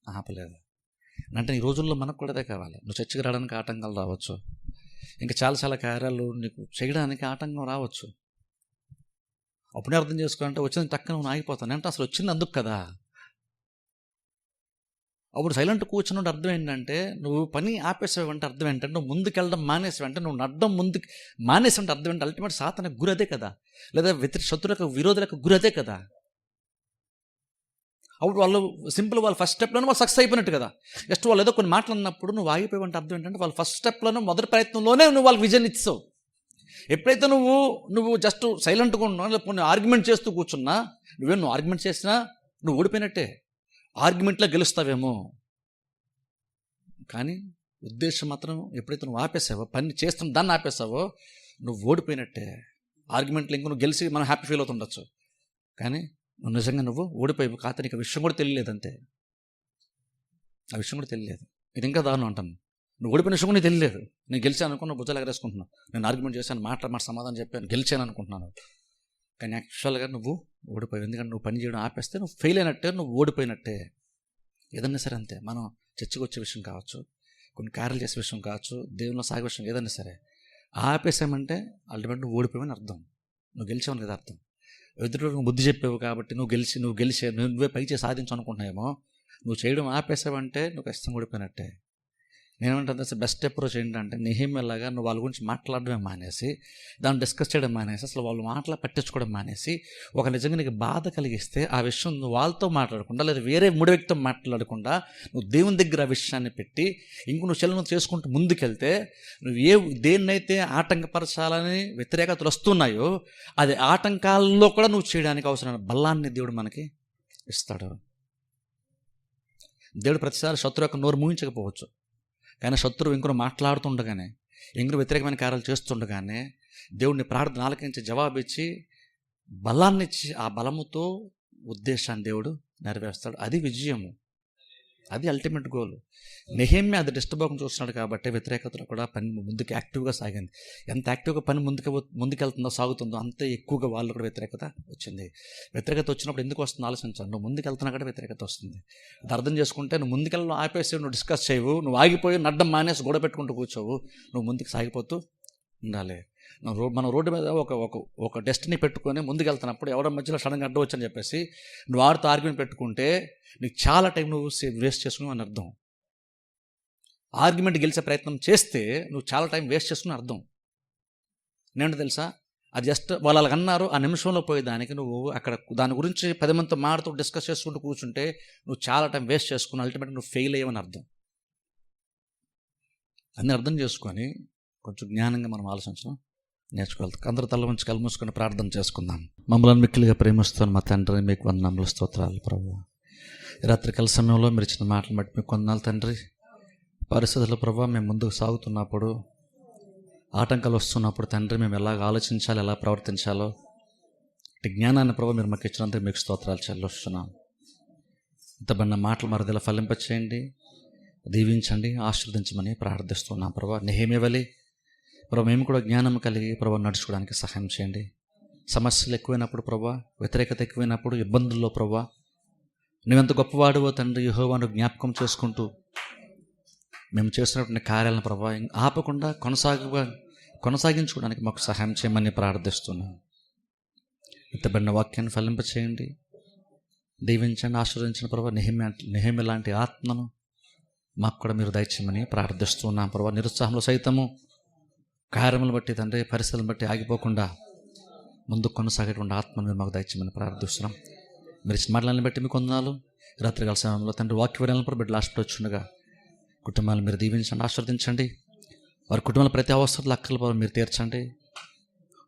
Speaker 1: ఆపలేదు. అంటే ఈ రోజుల్లో మనకు కూడా అదే కావాలి. నువ్వు చర్చికి రావడానికి ఆటంకాలు రావచ్చు, ఇంకా చాలా కార్యాలు నీకు చేయడానికి ఆటంకం రావచ్చు. అప్పుడే అర్థం చేసుకోవాలంటే వచ్చింది టక్కన నువ్వు ఆగిపోతాను అంటే అసలు వచ్చింది అందుకు కదా. అప్పుడు సైలెంట్ కూర్చున్నట్టు అర్థం ఏంటంటే నువ్వు పని ఆపేసావంటే అర్థం ఏంటంటే నువ్వు ముందుకెళ్ళడం మానేసావంటే, నువ్వు నడ్డం ముందుకు మానేసావంటే అర్థం ఏంటంటే అల్టిమేట్ సాతానికి గురి అదే కదా, లేదా శత్రువులకు విరోధులకు గురి అదే కదా. అప్పుడు వాళ్ళు ఫస్ట్ స్టెప్లోనే వాళ్ళు సక్సెస్ అయిపోయినట్టు కదా. జస్ట్ వాళ్ళు ఏదో కొన్ని మాటలు అన్నప్పుడు నువ్వు ఆగిపోయావంటే అర్థం ఏంటంటే వాళ్ళు ఫస్ట్ స్టెప్లోనే, మొదటి ప్రయత్నంలోనే నువ్వు వాళ్ళకి విజయం ఇచ్చావు. ఎప్పుడైతే నువ్వు జస్ట్ సైలెంట్గా ఉన్నావు, లేకపోతే ఆర్గ్యుమెంట్ చేస్తూ కూర్చున్నా, నువ్వు ఆర్గ్యుమెంట్ చేసినా నువ్వు ఓడిపోయినట్టే. ఆర్గ్యుమెంట్లో గెలుస్తావేమో, కానీ ఉద్దేశం మాత్రం ఎప్పుడైతే నువ్వు ఆపేసావో, పని చేస్తున్న దాన్ని ఆపేసావో నువ్వు ఓడిపోయినట్టే. ఆర్గ్యుమెంట్లో ఇంక నువ్వు గెలిచి మనం హ్యాపీ ఫీల్ అవుతుండొచ్చు, కానీ నువ్వు నిజంగా నువ్వు ఓడిపోయావు. కాకపోతే నీకు విషయం కూడా తెలియలేదు అంతే. ఆ విషయం కూడా తెలియలేదు. ఇది ఇంకా దారుణం అంటాను. నువ్వు ఓడిపోయిన విషయం కూడా తెలియలేదు. నేను గెలిచాను అనుకున్నా, భుజాలు ఎగరేసుకుంటున్నావు. నేను ఆర్గ్యుమెంట్ చేశాను, మాట సమాధానం చెప్పాను, గెలిచాను అనుకుంటున్నాను. కానీ యాక్చువల్గా నువ్వు ఓడిపోయావు. ఎందుకంటే నువ్వు పని చేయడం ఆపేస్తే నువ్వు ఫెయిల్ అయినట్టే, నువ్వు ఓడిపోయినట్టే. ఏదన్నా సరే అంతే. మనం చర్చకు వచ్చే విషయం కావచ్చు, కొన్ని కార్యాలు చేసే విషయం కావచ్చు, దేవునిలో సాగే విషయం ఏదన్నా సరే ఆపేసామంటే అల్టిమేట్ నువ్వు ఓడిపోయావని అర్థం, నువ్వు గెలిచావని కదా అర్థం. ఎదురు నువ్వు బుద్ధి చెప్పావు కాబట్టి నువ్వు గెలిచే నువ్వే పై చేసి సాధించు అనుకుంటున్నాయేమో. నువ్వు చేయడం ఆపేసావంటే నువ్వు ఖచ్చితంగా ఓడిపోయినట్టే. నేనేమంటే బెస్ట్ అప్రోచ్ ఏంటంటే నెహెమ్యాలాగా నువ్వు వాళ్ళ గురించి మాట్లాడడమే మానేసి, దాన్ని డిస్కస్ చేయడం మానేసి, అసలు వాళ్ళు మాటలు పట్టించుకోవడం మానేసి, ఒక నిజంగా నీకు బాధ కలిగిస్తే ఆ విషయం నువ్వు వాళ్ళతో మాట్లాడకుండా, లేదా వేరే మూడో వ్యక్తితో మాట్లాడకుండా నువ్వు దేవుని దగ్గర ఆ విషయాన్ని పెట్టి ఇంక నువ్వు చెల్లెను చేసుకుంటూ ముందుకెళ్తే, నువ్వు దేన్నైతే ఆటంకపరచాలని వ్యతిరేకతలు వస్తున్నాయో అది ఆటంకాల్లో కూడా నువ్వు చేయడానికి అవసరమైన బలాన్ని దేవుడు మనకి ఇస్తాడు. దేవుడు ప్రతిసారి శత్రువు యొక్క నోరు మూయించకపోవచ్చు, కానీ శత్రువు ఇంకొన మాట్లాడుతుండగానే, ఇంకొన వ్యతిరేకమైన కార్యాలు చేస్తుండగానే దేవుడిని ప్రార్థన ఆలకించి జవాబిచ్చి బలాన్ని ఇచ్చి ఆ బలముతో ఉద్దేశాన్ని దేవుడు నెరవేరుస్తాడు. అది విజయము. అది అల్టిమేట్ గోల్. నెహెమ్యా అది డిస్టర్బ్ అవ్వకుండా చూస్తున్నాడు కాబట్టి వ్యతిరేకతలో కూడా పని ముందుకు యాక్టివ్గా సాగింది. ఎంత యాక్టివ్గా పని ముందుకెళ్తుందో సాగుతుందో అంతే ఎక్కువగా వాళ్ళు కూడా వ్యతిరేకత వచ్చింది. వ్యతిరేకత వచ్చినప్పుడు ఎందుకు వస్తుంది ఆలోచించాలి. నువ్వు ముందుకెళ్తున్నా కూడా వ్యతిరేకత వస్తుంది. అది అర్థం చేసుకుంటే నువ్వు ముందుకెళ్ళి ఆపేసి నువ్వు డిస్కస్ చేయవు, నువ్వు ఆగిపోయి నడ్డం మానేసి గొడవ పెట్టుకుంటూ కూర్చోవు, నువ్వు ముందుకు సాగిపోతూ ఉండాలి. మనం రోడ్డు మీద ఒక డెస్టినీ పెట్టుకొని ముందుకెళ్తున్నప్పుడు ఎవడో మధ్యలో సడన్గా అడ్డం వచ్చని చెప్పేసి నువ్వు ఆడుతూ ఆర్గ్యుమెంట్ పెట్టుకుంటే నీకు చాలా టైం నువ్వు వేస్ట్ చేసుకున్నావు అని అర్థం. ఆర్గ్యుమెంట్ గెలిచే ప్రయత్నం చేస్తే నువ్వు చాలా టైం వేస్ట్ చేసుకుని అర్థం. నేను తెలుసా, అది జస్ట్ వాళ్ళు అలాగ అన్నారు ఆ నిమిషంలో పోయేదానికి నువ్వు అక్కడ దాని గురించి 10 మందితో మాడుతూ డిస్కస్ చేసుకుంటూ కూర్చుంటే నువ్వు చాలా టైం వేస్ట్ చేసుకుని అల్టిమేట్గా నువ్వు ఫెయిల్ అయ్యావని అర్థం. అన్నీ అర్థం చేసుకొని కొంచెం జ్ఞానంగా మనం ఆలోచించడం నేర్చుకోవాలి. అందరూ తల వంచి కళ్ళు మూసుకొని ప్రార్థన చేసుకుందాం. మమ్మల్ని మిక్కిలిగా ప్రేమిస్తాను మా తండ్రి, మీకు వందనములు స్తోత్రాలు ప్రభువా. రాత్రికాల సమయంలో మీరు ఇచ్చిన మాటలు బట్టి మీకు వందనాలు తండ్రి. పరిస్థితుల ప్రభావ మేము ముందుకు సాగుతున్నప్పుడు ఆటంకాలు వస్తున్నప్పుడు తండ్రి మేము ఎలాగ ఆలోచించాలి, ఎలా ప్రవర్తించాలో జ్ఞానాన్ని ప్రభావ మీరు మాకు ఇచ్చినందుకు మీకు స్తోత్రాలు చెల్లిస్తున్నాం. ఇంతబడిన మాటలు మరదిలా ఫలింపచేయండి, దీవించండి, ఆశీర్వదించమని ప్రార్థిస్తున్నాం ప్రభావ. నెహెమ్యా వలె ప్రభావ మేము కూడా జ్ఞానం కలిగి ప్రభావ నడుచుకోవడానికి సహాయం చేయండి. సమస్యలు ఎక్కువైనప్పుడు ప్రభావ, వ్యతిరేకత ఎక్కువైనప్పుడు, ఇబ్బందుల్లో ప్రభావ నువ్వెంత గొప్పవాడువో తండ్రి యెహోవాను జ్ఞాపకం చేసుకుంటూ మేము చేస్తున్నటువంటి కార్యాలను ప్రభావ ఆపకుండా కొనసాగించుకోవడానికి మాకు సహాయం చేయమని ప్రార్థిస్తున్నాం. ఇంతబడిన వాక్యాన్ని ఫలింపచేయండి, దీవించండి, ఆశీర్వదించిన ప్రభావ. నెహెమ్యా లాంటి ఆత్మను మాకు కూడా మీరు దయచేయమని ప్రార్థిస్తున్నాం ప్రభావ. నిరుత్సాహంలో సైతము కార్యములను బట్టి తండ్రి, పరిస్థితులను బట్టి ఆగిపోకుండా ముందుకు కొనసాగేటువంటి ఆత్మను మీరు మాకు దయచేయమని ప్రార్థిస్తున్నాం. మీరు ఇచ్చిన మాటలను బట్టి మీకు వందనాలు. రాత్రికాల సమయంలో తండ్రి వాక్యవర్యాలను కూడా బిడ్డలు ఆశపడుచుండగా కుటుంబాలను మీరు దీవించండి, ఆశీర్వదించండి. వారి కుటుంబాల ప్రతి అవసరాలు అక్కర్ల మీరు తీర్చండి.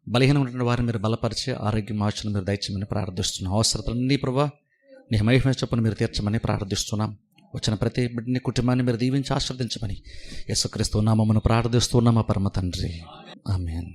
Speaker 1: బలహీనమైనటువంటి వారిని మీరు బలపరిచి ఆరోగ్యం ఆచరణ మీరు దయచేయమని ప్రార్థిస్తున్నాం. అవసరతలన్నీ ప్రభావ నీ మహిమ చొప్పున మీరు తీర్చమని ప్రార్థిస్తున్నాం. వచ్చిన ప్రతి బిడ్డని కుటుంబాన్ని మీరు దీవించి ఆశీర్వదించమని యేసుక్రీస్తు నామమున ప్రార్థిస్తున్నాం మా పరమ తండ్రి. ఆమేన్.